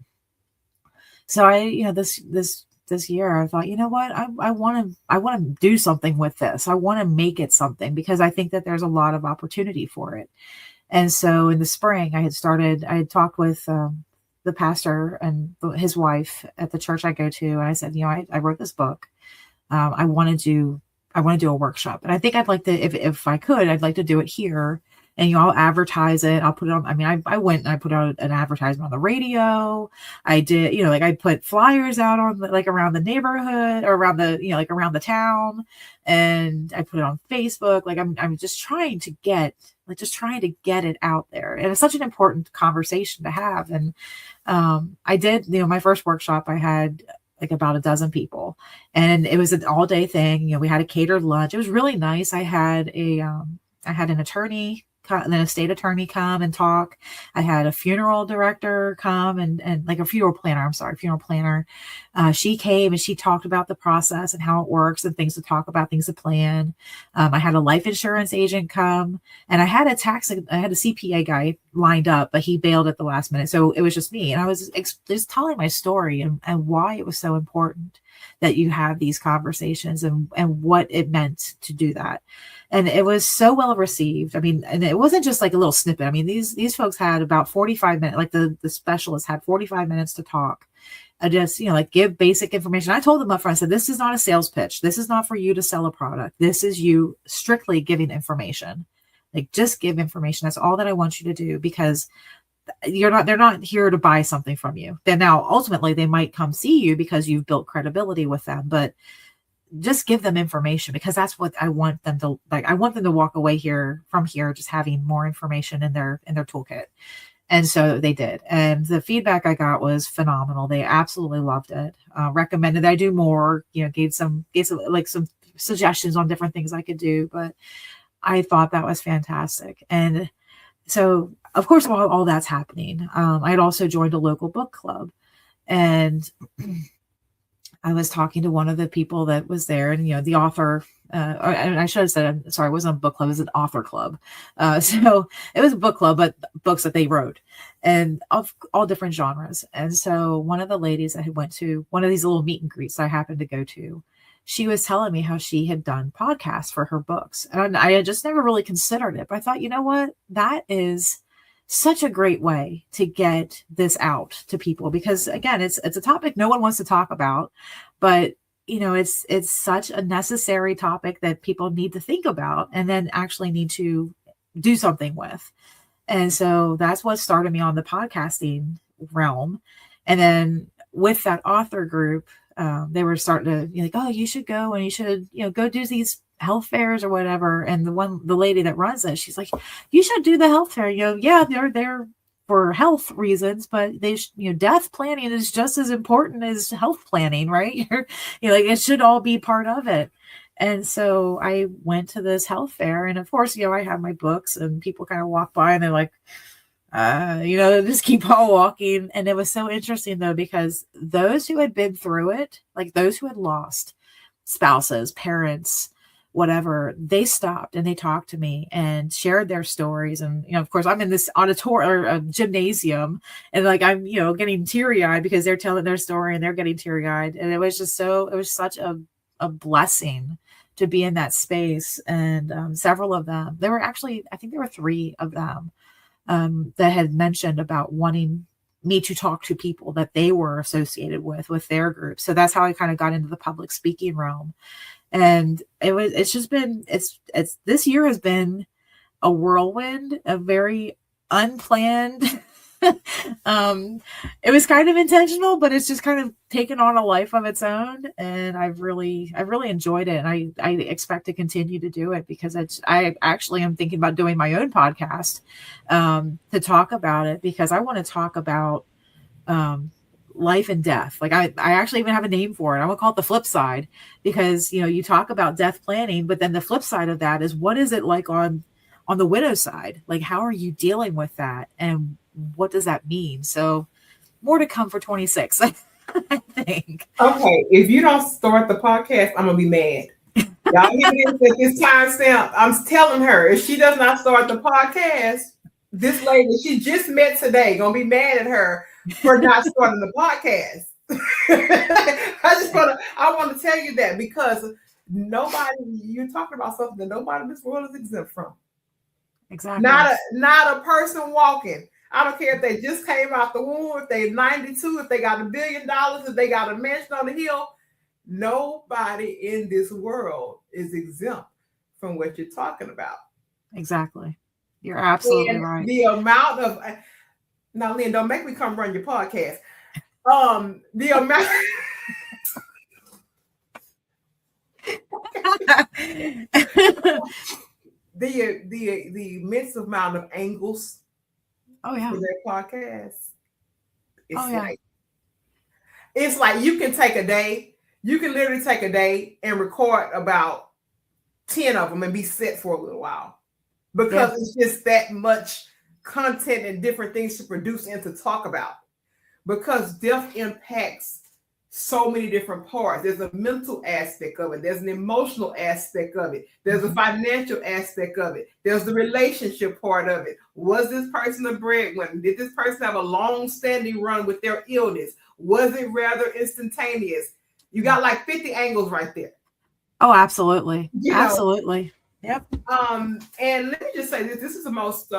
So this year I thought, you know what, I want to do something with this. I want to make it something, because I think that there's a lot of opportunity for it. And so in the spring I had talked with the pastor and his wife at the church I go to. And I said, I wrote this book. I want to do a workshop. And I think I'd like to, if I could, I'd like to do it here. And, I'll advertise it. I'll put it on. I mean, I went and I put out an advertisement on the radio. I did, I put flyers out on around the neighborhood, or around the, around the town. And I put it on Facebook. Like I'm just trying to get it out there. And it's such an important conversation to have. And I did, my first workshop, I had like about a dozen people, and it was an all day thing. We had a catered lunch. It was really nice. I had an attorney, then a state attorney come and talk. I had a funeral director come and like a funeral planner. She came and she talked about the process and how it works and things to talk about, things to plan. I had a life insurance agent come, and I had a CPA guy lined up, but he bailed at the last minute. So it was just me. And I was just telling my story and why it was so important that you have these conversations and what it meant to do that. And it was so well received. I mean, and it wasn't just like a little snippet. I mean, these folks had about 45 minutes, like the specialist had 45 minutes to talk. I just, like give basic information. I told them up front, I said, this is not a sales pitch. This is not for you to sell a product. This is you strictly giving information. Like just give information. That's all that I want you to do, because they're not here to buy something from you. Then now ultimately they might come see you because you've built credibility with them, but just give them information, because that's what I want them to like. I want them to walk away from here just having more information in their toolkit. And so they did. And the feedback I got was phenomenal. They absolutely loved it. Recommended I do more, gave some suggestions on different things I could do, but I thought that was fantastic. And so of course, while all that's happening, I had also joined a local book club, and I was talking to one of the people that was there, and the author. And I should have said, I'm sorry, it wasn't a book club; it was an author club. So it was a book club, but books that they wrote, and of all different genres. And so one of the ladies I had went to one of these little meet and greets I happened to go to, she was telling me how she had done podcasts for her books, and I had just never really considered it. But I thought, you know what, that is such a great way to get this out to people, because again, it's a topic no one wants to talk about, but it's such a necessary topic that people need to think about and then actually need to do something with. And so that's what started me on the podcasting realm. And then with that author group, they were starting to like, oh, you should go and you should, go do these health fairs or whatever. And the lady that runs it, she's like, you should do the health fair. Yeah, they're there for health reasons, but death planning is just as important as health planning, right? Like it should all be part of it. And so I went to this health fair, and of course, I have my books, and people kind of walk by and they're like, just keep on walking. And it was so interesting though, because those who had been through it, like those who had lost spouses, parents, whatever, they stopped and they talked to me and shared their stories. And, of course I'm in this auditorium or a gymnasium, and like, I'm, getting teary eyed because they're telling their story and they're getting teary eyed. And it was such a blessing to be in that space. And several of them, there were actually, I think there were 3 of them that had mentioned about wanting me to talk to people that they were associated with their group. So that's how I kind of got into the public speaking realm. And this year has been a whirlwind, a very unplanned. It was kind of intentional, but it's just kind of taken on a life of its own. And I've really enjoyed it. And I expect to continue to do it, because I actually am thinking about doing my own podcast to talk about it, because I want to talk about life and death. Like I actually even have a name for it. I want to call it the flip side, because, you talk about death planning, but then the flip side of that is, what is it like on the widow side? Like, how are you dealing with that? And what does that mean? So more to come for 26, I think. Okay, if you don't start the podcast, I'm gonna be mad. Y'all hear this at this time stamp? I'm telling her, if she does not start the podcast, this lady she just met today gonna be mad at her for not starting the podcast. I want to tell you that, because you're talking about something that nobody in this world is exempt from. Exactly. Not a person walking. I don't care if they just came out the womb, if they're 92, if they got $1 billion, if they got a mansion on the hill. Nobody in this world is exempt from what you're talking about. Exactly. You're absolutely right. The amount of now, Lynn, don't make me come run your podcast. The amount the immense amount of angles. Oh yeah. For their podcast. It's like you can take a day. You can literally take a day and record about 10 of them and be set for a little while, because it's just that much content and different things to produce and to talk about, because death impacts so many different parts. There's a mental aspect of it. There's an emotional aspect of it. There's a financial aspect of it. There's the relationship part of it. Was this person a breadwinner? Did this person have a long-standing run with their illness? Was it rather instantaneous? You got like 50 angles right there. Oh, absolutely. Absolutely. Yep. And let me just say this is the most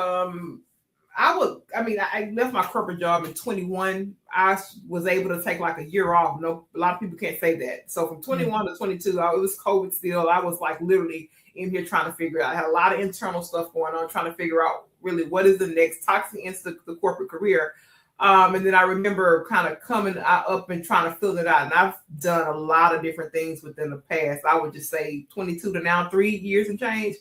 I left my corporate job in 21. I was able to take like a year off. No, a lot of people can't say that. So from 21 to 22, it was COVID still. I was like literally in here trying to figure out. I had a lot of internal stuff going on, trying to figure out really what is the next toxic into the corporate career. And then I remember kind of coming up and trying to fill it out. And I've done a lot of different things within the past. I would just say 22 to now 3 years and change.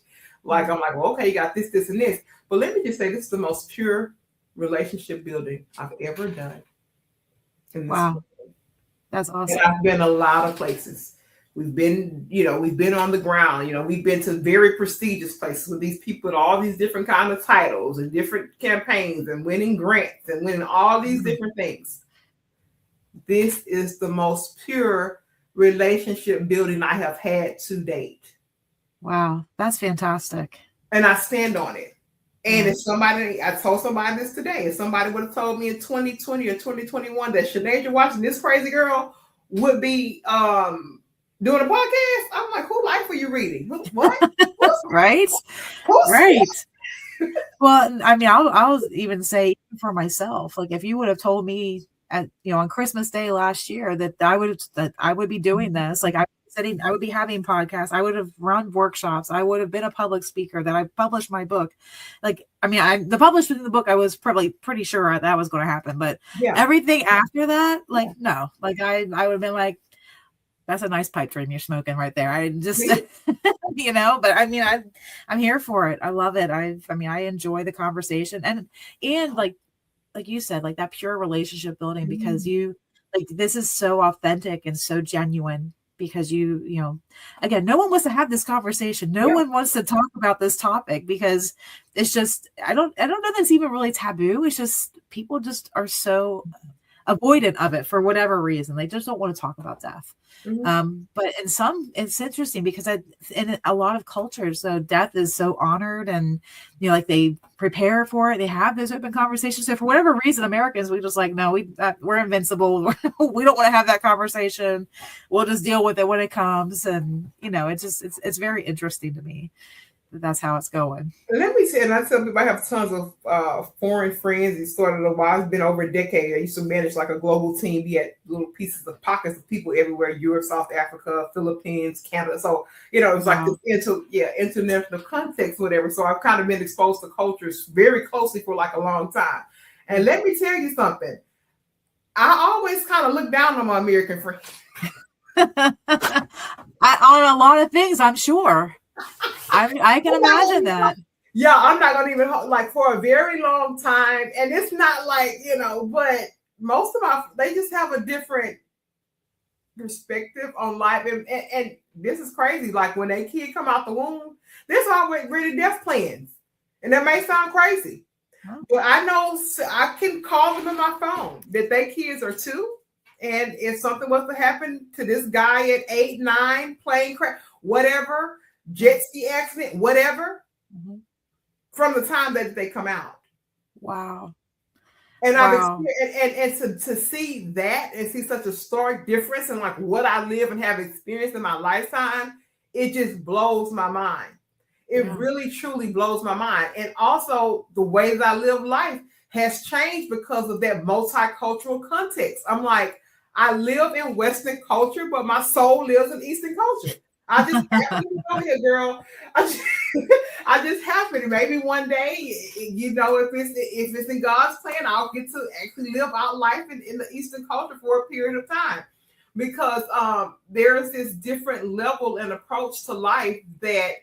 Like, I'm like, well, okay, you got this, this, and this. But let me just say, this is the most pure relationship building I've ever done. Wow. That's awesome. And I've been a lot of places. We've been on the ground. We've been to very prestigious places with these people with all these different kind of titles and different campaigns and winning grants and winning all these different things. This is the most pure relationship building I have had to date. Wow, that's fantastic. And I stand on it. And if I told somebody this today, if somebody would have told me in 2020 or 2021 that Shanasia watching this crazy girl would be doing a podcast, I'm like, who life are you reading? What? Right? Right. Well, I mean, I'll even say for myself, like if you would have told me on Christmas Day last year that I would be doing this, like I would be having podcasts, I would have run workshops, I would have been a public speaker, that I published my book. Like, I mean, the publishing of the book, I was probably pretty sure that was going to happen, but everything after that, like, no, like I would have been like, that's a nice pipe dream you're smoking right there. I just, but I mean, I'm here for it. I love it. I enjoy the conversation and like you said, like that pure relationship building, because this is so authentic and so genuine, because again, no one wants to have this conversation. No one wants to talk about this topic because it's just, I don't know that it's even really taboo. It's just, people just are so avoidant of it for whatever reason. They just don't want to talk about death. But it's interesting because in a lot of cultures, so death is so honored, and like they prepare for it. They have those open conversations. So for whatever reason, Americans, we just like, no, we're invincible. We don't want to have that conversation. We'll just deal with it when it comes. And it's very interesting to me. That's how it's going. Let me say, and I tell people I have tons of foreign friends. It started a while. It's been over a decade. I used to manage like a global team. We had little pieces of pockets of people everywhere: Europe, South Africa, Philippines, Canada. So it was like this international context, whatever. So I've kind of been exposed to cultures very closely for like a long time. And let me tell you something. I always kind of look down on my American friends. On a lot of things, I'm sure. I can imagine that. Yeah, I'm not going to even, like, for a very long time. And it's not like, but most of they just have a different perspective on life. And this is crazy. Like, when a kid come out the womb, there's always really death plans. And that may sound crazy. But I know I can call them on my phone that their kids are 2. And if something was to happen to this guy at 8, 9, plane crash, whatever, jet ski accident, whatever, from the time that they come out. Wow. And I've experienced, and to see that and see such a stark difference in like what I live and have experienced in my lifetime, it just blows my mind. It really truly blows my mind. And also the way that I live life has changed because of that multicultural context. I'm like, I live in Western culture, but my soul lives in Eastern culture. I just happen to be over here, girl. I just happen. Maybe one day, if it's in God's plan, I'll get to actually live out life in the Eastern culture for a period of time, because there is this different level and approach to life that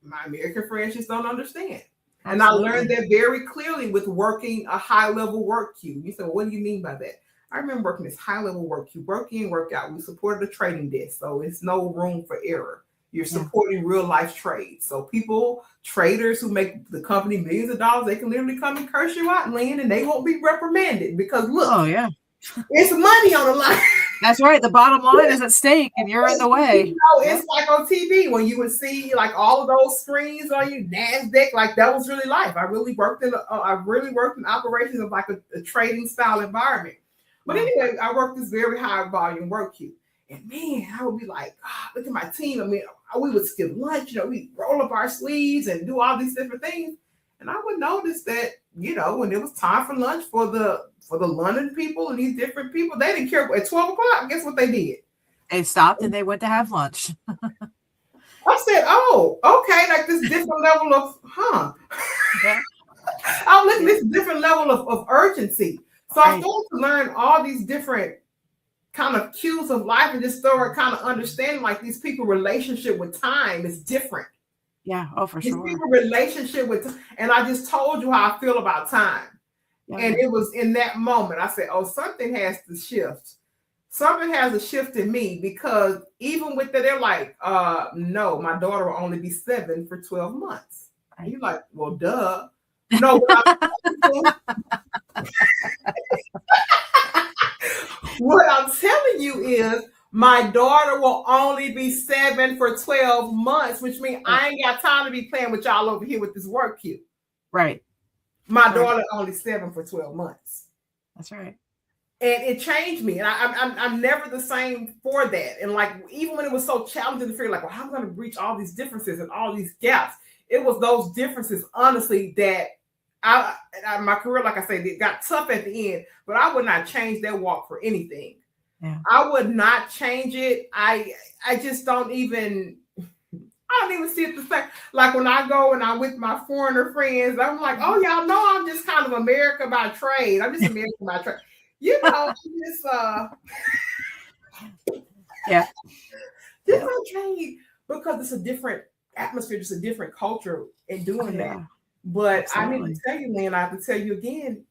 my American friends just don't understand. Absolutely. And I learned that very clearly with working a high-level work queue. You said, well, what do you mean by that? I remember working this high-level work queue, work in, work out. We supported a trading desk, so it's no room for error. You're supporting real-life trades. So traders who make the company millions of dollars, they can literally come and curse you out, Lynn, and they won't be reprimanded because, look, it's money on the line. That's right. The bottom line is at stake, and you're in the way. It's like on TV when you would see like all of those screens on you, NASDAQ, like that was really life. I really worked in operations of like a trading style environment. But anyway, I worked this very high volume work queue. And man, I would be like, look at my team. I mean, we would skip lunch, we roll up our sleeves and do all these different things. And I would notice that, when it was time for lunch for the London people and these different people, they didn't care. At 12 o'clock, guess what they did? They stopped and they went to have lunch. I said, oh, okay, like this different level of, I'm looking at this different level of urgency. So I started to learn all these different kind of cues of life and just started kind of understanding like these people's relationship with time is different. Yeah. Oh, for sure. These people's relationship with, and I just told you how I feel about time. Yeah. And it was in that moment I said, oh, something has to shift. Something has to shift in me, because even with that, they're like, no, my daughter will only be 7 for 12 months. And you're like, well, duh. No, what I'm telling you is my daughter will only be 7 for 12 months, which means I ain't got time to be playing with y'all over here with this work queue. Right. My daughter only 7 for 12 months. That's right. And it changed me. And I'm never the same for that. And like, even when it was so challenging to figure like, well, how am I going to breach all these differences and all these gaps? It was those differences, honestly, that my career, like I said, it got tough at the end, but I would not change that walk for anything. Yeah. I would not change it. I just don't even see it the same. Like when I go and I'm with my foreigner friends, I'm like, oh, y'all know I'm just kind of America by trade. I'm just American by trade. Just by trade, because it's a different atmosphere, just a different culture in doing that. But absolutely. I need to tell you, Lynn, I have to tell you again,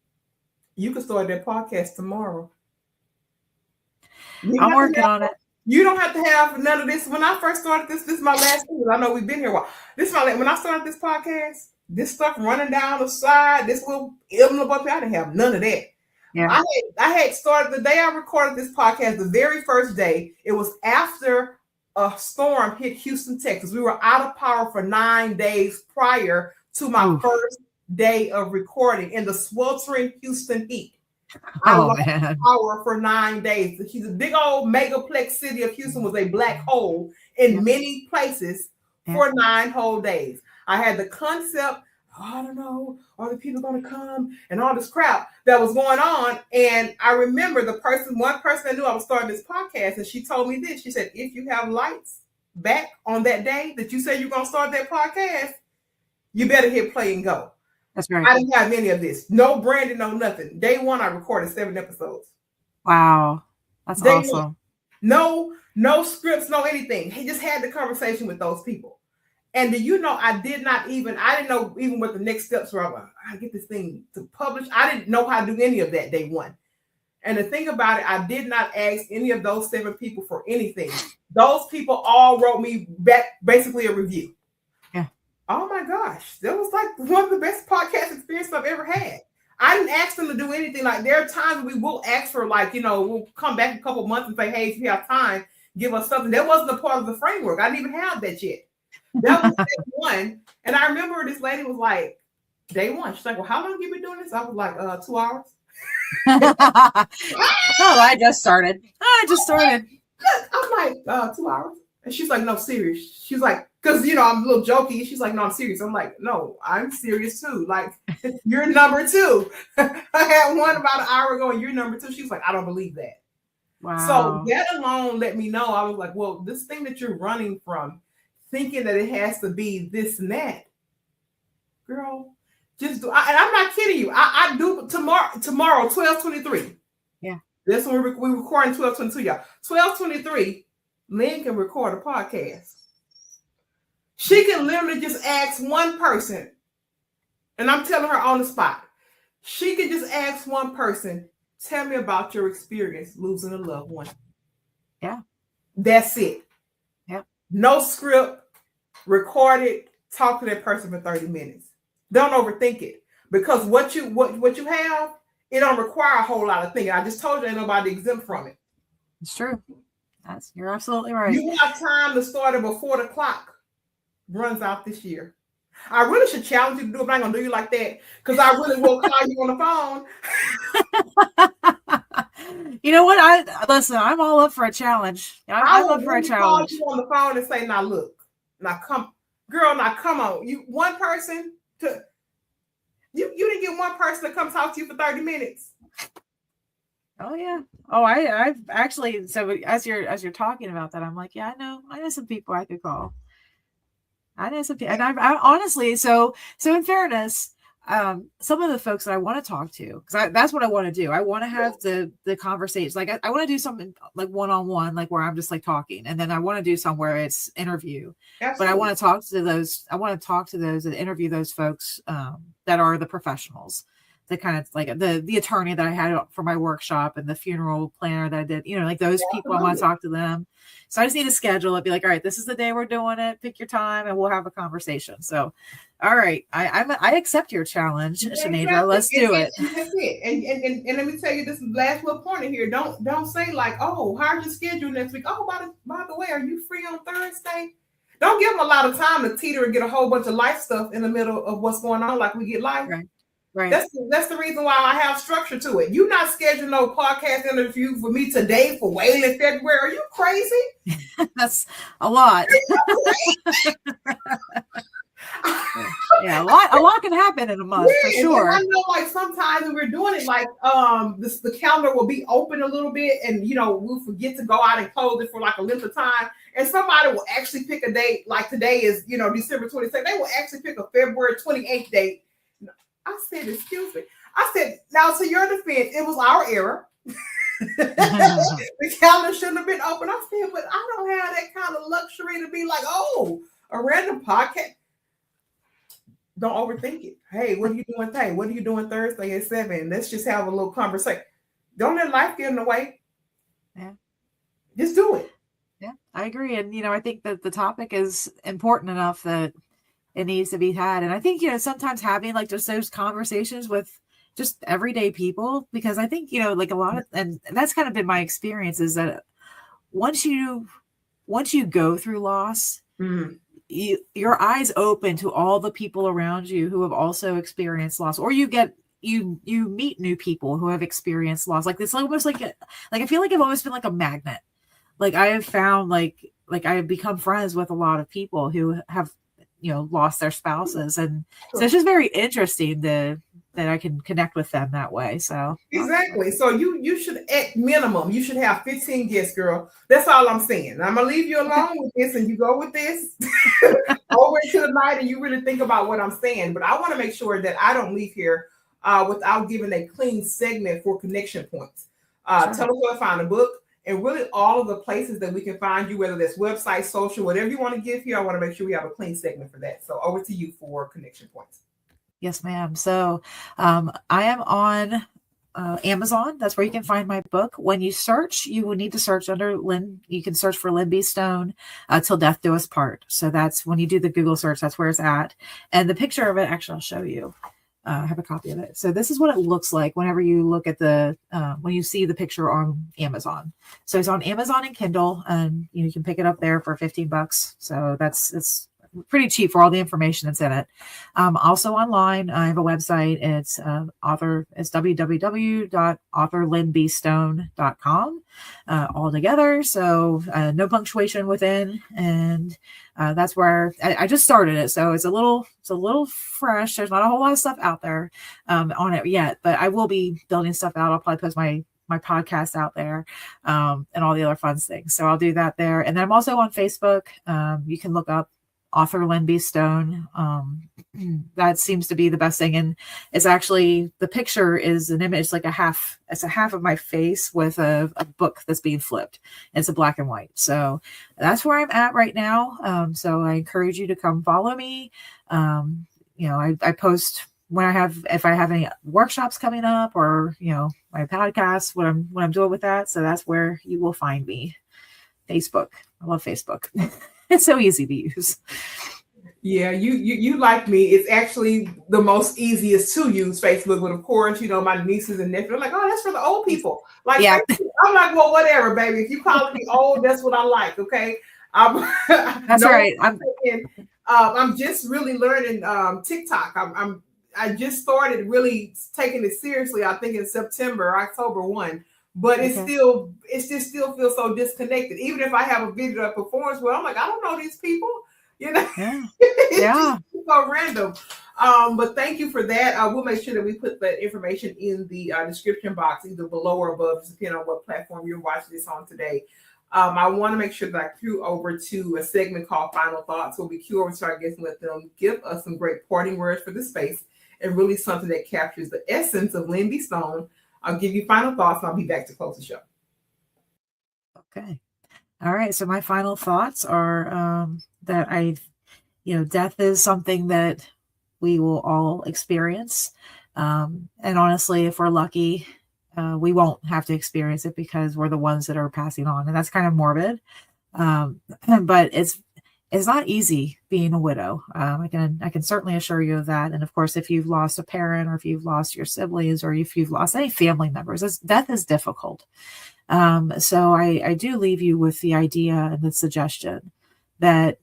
you can start that podcast tomorrow. I'm working on it. You don't have to have none of this. When I first started this is my last thing. I know we've been here a while. When I started this podcast, this stuff running down the side, this little up here, I didn't have none of that. Yeah. I had started the day I recorded this podcast, the very first day. It was after a storm hit Houston, Texas. We were out of power for 9 days prior to my first day of recording in the sweltering Houston heat. I lost power for 9 days. The big old megaplex city of Houston was a black hole in many places for 9 whole days. I had the concept, I don't know, are the people going to come and all this crap that was going on. And I remember one person that knew I was starting this podcast, and she told me this. She said, if you have lights back on that day that you said you're going to start that podcast, you better hit play and go. That's right. I didn't have any of this. No branding, no nothing. Day one, I recorded 7 episodes. Wow. That's awesome. No scripts, no anything. He just had the conversation with those people. And I didn't know even what the next steps were. I get this thing to publish. I didn't know how to do any of that day one. And the thing about it, I did not ask any of those 7 people for anything. Those people all wrote me back basically a review. Oh my gosh, that was like one of the best podcast experiences I've ever had. I didn't ask them to do anything. Like, there are times we will ask for, like, we'll come back a couple months and say, hey, if you have time, give us something. That wasn't a part of the framework. I didn't even have that yet. That was day one. And I remember this lady was like, day one. She's like, well, how long have you been doing this? I was like, 2 hours. I just started. I'm like, 2 hours. And she's like, no, serious. She's like, because, I'm a little jokey. She's like, no, I'm serious. I'm like, no, I'm serious too. Like, you're number 2. I had one about an hour ago and you're number 2. She was like, I don't believe that. Wow. So that alone let me know. I was like, well, this thing that you're running from, thinking that it has to be this and that, girl, just do. And I'm not kidding you. I do tomorrow, 12/23. Yeah. That's when we're recording 12/22, y'all. 12/23, Lynn can record a podcast. She can literally just ask one person, and I'm telling her on the spot, she can just ask one person, tell me about your experience losing a loved one. Yeah. That's it. Yeah. No script, record it, talk to that person for 30 minutes. Don't overthink it, because what you have, it don't require a whole lot of thinking. I just told you ain't nobody exempt from it. It's true. You're absolutely right. You have time to start it before the clock runs out this year. I really should challenge you to do it, but I'm going to do you like that, because I really will call you on the phone. You know what? Listen, I'm all up for a challenge. I'm up for a challenge. Call you on the phone and say, now look, come on. You one person to you didn't get one person to come talk to you for 30 minutes. Oh yeah. Oh, I've actually, so as you're talking about that, I'm like, yeah, I know some people I could call. I know some people, and I honestly, so in fairness, some of the folks that I want to talk to, because that's what I want to do. I want to have the conversations. Like I want to do something like one-on-one, like where I'm just like talking, and then I want to do somewhere it's interview. Absolutely. But I want to talk to those. I want to talk to those and interview those folks that are the professionals. The kind of like the attorney that I had for my workshop and the funeral planner that I did, like those people. I want to talk to them. So I just need to schedule it. Be like, all right, this is the day we're doing it. Pick your time and we'll have a conversation. So, all right, I accept your challenge, Shanadra. Let's do it. That's it. And let me tell you this last little point in here. Don't say like, oh, how's your schedule next week? Oh, by the way, are you free on Thursday? Don't give them a lot of time to teeter and get a whole bunch of life stuff in the middle of what's going on, like we get life. Right. That's the reason why I have structure to it. You not scheduling no podcast interview for me today for way in February. Are you crazy? That's a lot. Yeah, a lot can happen in a month for sure. I know, like sometimes when we're doing it, like the calendar will be open a little bit, and we'll forget to go out and close it for like a length of time. And somebody will actually pick a date, like today is December 22nd. They will actually pick a February 28th date. I said, excuse me. I said, now to your defense, it was our error. The calendar shouldn't have been open. I said, but I don't have that kind of luxury to be like, oh, a random podcast. Don't overthink it. Hey, what are you doing today? What are you doing Thursday at 7? Let's just have a little conversation. Don't let life get in the way. Yeah. Just do it. I agree. And, I think that the topic is important enough that it needs to be had. And I think, sometimes having like just those conversations with just everyday people, because I think, like a lot of, and that's kind of been my experience, is that once you go through loss, Mm-hmm. your eyes open to all the people around you who have also experienced loss, or you meet new people who have experienced loss. Like it's almost like I feel like I've always been like a magnet. Like I have found like I have become friends with a lot of people who have lost their spouses, and so it's just very interesting that I can connect with them that way. So exactly. So you should, at minimum, you should have 15 guests, girl. That's all I'm saying. I'm gonna leave you alone with this, and you go with this over to the night, and you really think about what I'm saying. But I want to make sure that I don't leave here without giving a clean segment for connection points. Sure. Tell us where to find a book, and really all of the places that we can find you, whether that's website, social, whatever you want to give here. I want to make sure we have a clean segment for that. So over to you for connection points. Yes, ma'am. So I am on Amazon. That's where you can find my book. When you search, you will need to search under Lynn. You can search for Lynn B. Stone, Till Death Do Us Part. So that's when you do the Google search, that's where it's at. And the picture of it, actually, I'll show you. I have a copy of it. So this is what it looks like whenever you look at when you see the picture on Amazon. So it's on Amazon and Kindle, and you can pick it up there for $15. So it's pretty cheap for all the information that's in it. Also online, I have a website. It's it's www.authorlynnbstone.com all together. So no punctuation within, and that's where I just started it. So it's a little fresh. There's not a whole lot of stuff out there on it yet, but I will be building stuff out. I'll probably post my podcast out there and all the other fun things. So I'll do that there. And then I'm also on Facebook. You can look up author Lynn B. Stone. That seems to be the best thing. And it's actually, the picture is an image, like it's a half of my face with a book that's being flipped. It's a black and white. So that's where I'm at right now. So I encourage you to come follow me. I post if I have any workshops coming up, or, my podcast, what I'm doing with that. So that's where you will find me. Facebook. I love Facebook. It's so easy to use. Yeah, you like me. It's actually the most easiest to use, Facebook. But of course, my nieces and nephews are like, oh, that's for the old people. Like, yeah. I'm like, well, whatever, baby. If you calling me old, that's what I like. Okay. That's right. I'm just really learning TikTok. I just started really taking it seriously. I think in October 1. But it still feels so disconnected. Even if I have a video that performs well, I'm like, I don't know these people. Yeah. It's so random. But thank you for that. We'll make sure that we put that information in the description box, either below or above, depending on what platform you're watching this on today. I want to make sure that I cue over to a segment called Final Thoughts, where we cue over to our guests and let them give us some great parting words for the space, and really something that captures the essence of Lynn B. Stone. I'll give you final thoughts, and I'll be back to close the show. Okay. All right. So my final thoughts are that death is something that we will all experience. And honestly, if we're lucky, we won't have to experience it because we're the ones that are passing on. And that's kind of morbid. But it's not easy being a widow. I can certainly assure you of that. And of course, if you've lost a parent, or if you've lost your siblings, or if you've lost any family members, death is difficult. So I do leave you with the idea and the suggestion that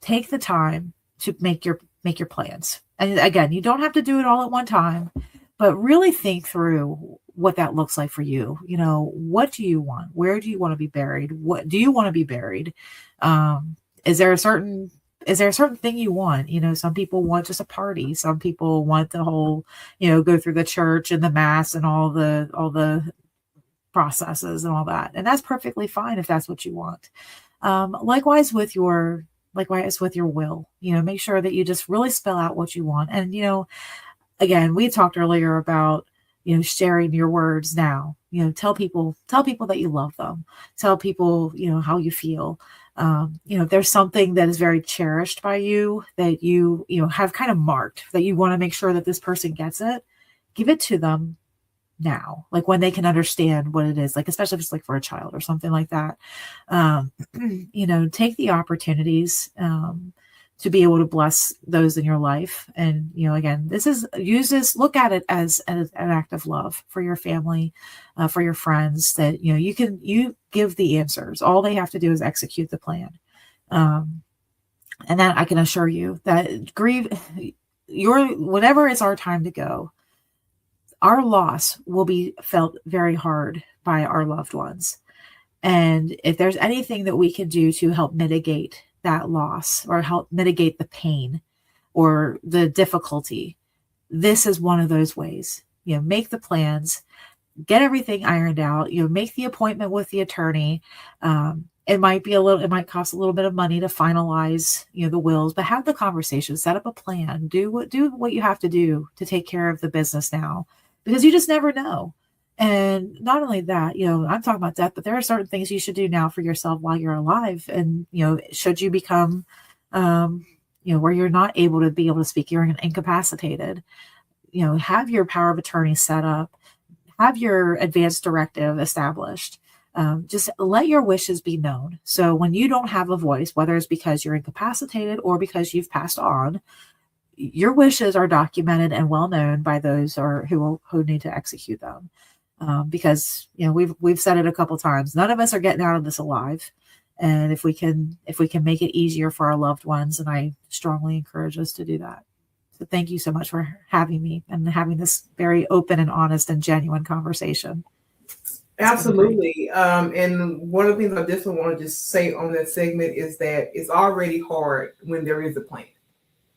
take the time to make your plans. And again, you don't have to do it all at one time, but really think through what that looks like for you. What do you want? Where do you want to be buried? What do you want to be buried? Is there a certain thing you want? Some people want just a party. Some people want the whole, go through the church and the mass and all the processes and all that. And that's perfectly fine if that's what you want. Likewise with your will, make sure that you just really spell out what you want. And, again, we talked earlier about, sharing your words now, tell people that you love them, tell people, how you feel. If there's something that is very cherished by you that you have kind of marked that you want to make sure that this person gets it, give it to them now, like when they can understand what it is, like, especially if it's like for a child or something like that. Take the opportunities to be able to bless those in your life. And, again, look at it as an act of love for your family, for your friends, that, you give the answers. All they have to do is execute the plan. And that I can assure you that whenever it's our time to go, our loss will be felt very hard by our loved ones. And if there's anything that we can do to help mitigate that loss or help mitigate the pain or the difficulty, this is one of those ways. Make the plans, get everything ironed out, make the appointment with the attorney. It might cost a little bit of money to finalize, the wills, but have the conversation, set up a plan, do what you have to do to take care of the business now, because you just never know. And not only that, I'm talking about death, but there are certain things you should do now for yourself while you're alive. And, should you become, where you're not able to speak, you're incapacitated, have your power of attorney set up, have your advance directive established. Just let your wishes be known. So when you don't have a voice, whether it's because you're incapacitated or because you've passed on, your wishes are documented and well known by those who need to execute them. Because we've said it a couple times, none of us are getting out of this alive. And if we can make it easier for our loved ones, and I strongly encourage us to do that. So thank you so much for having me and having this very open and honest and genuine conversation. Absolutely. And one of the things I just want to just say on that segment is that it's already hard when there is a plan.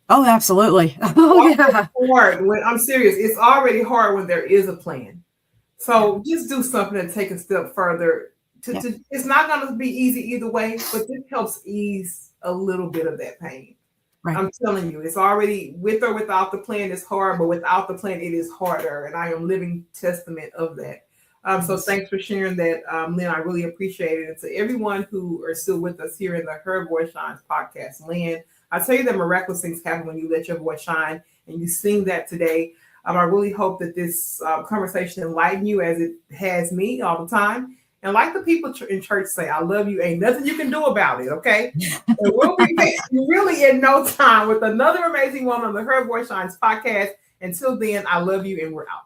Oh, absolutely. Oh, yeah. Hard I'm serious. It's already hard when there is a plan. So just do something to take a step further. It's not going to be easy either way, but this helps ease a little bit of that pain. Right. I'm telling you, it's already, with or without the plan, it's hard, but without the plan, it is harder. And I am living testament of that. So thanks for sharing that, Lynn. I really appreciate it. And to everyone who are still with us here in the Her Voice Shines podcast, Lynn, I tell you that miraculous things happen when you let your voice shine, and you sing that today. I really hope that this conversation enlightened you as it has me all the time. And like the people in church say, I love you. Ain't nothing you can do about it, okay? And we'll be back really in no time with another amazing woman on the Her Voice Shines podcast. Until then, I love you, and we're out.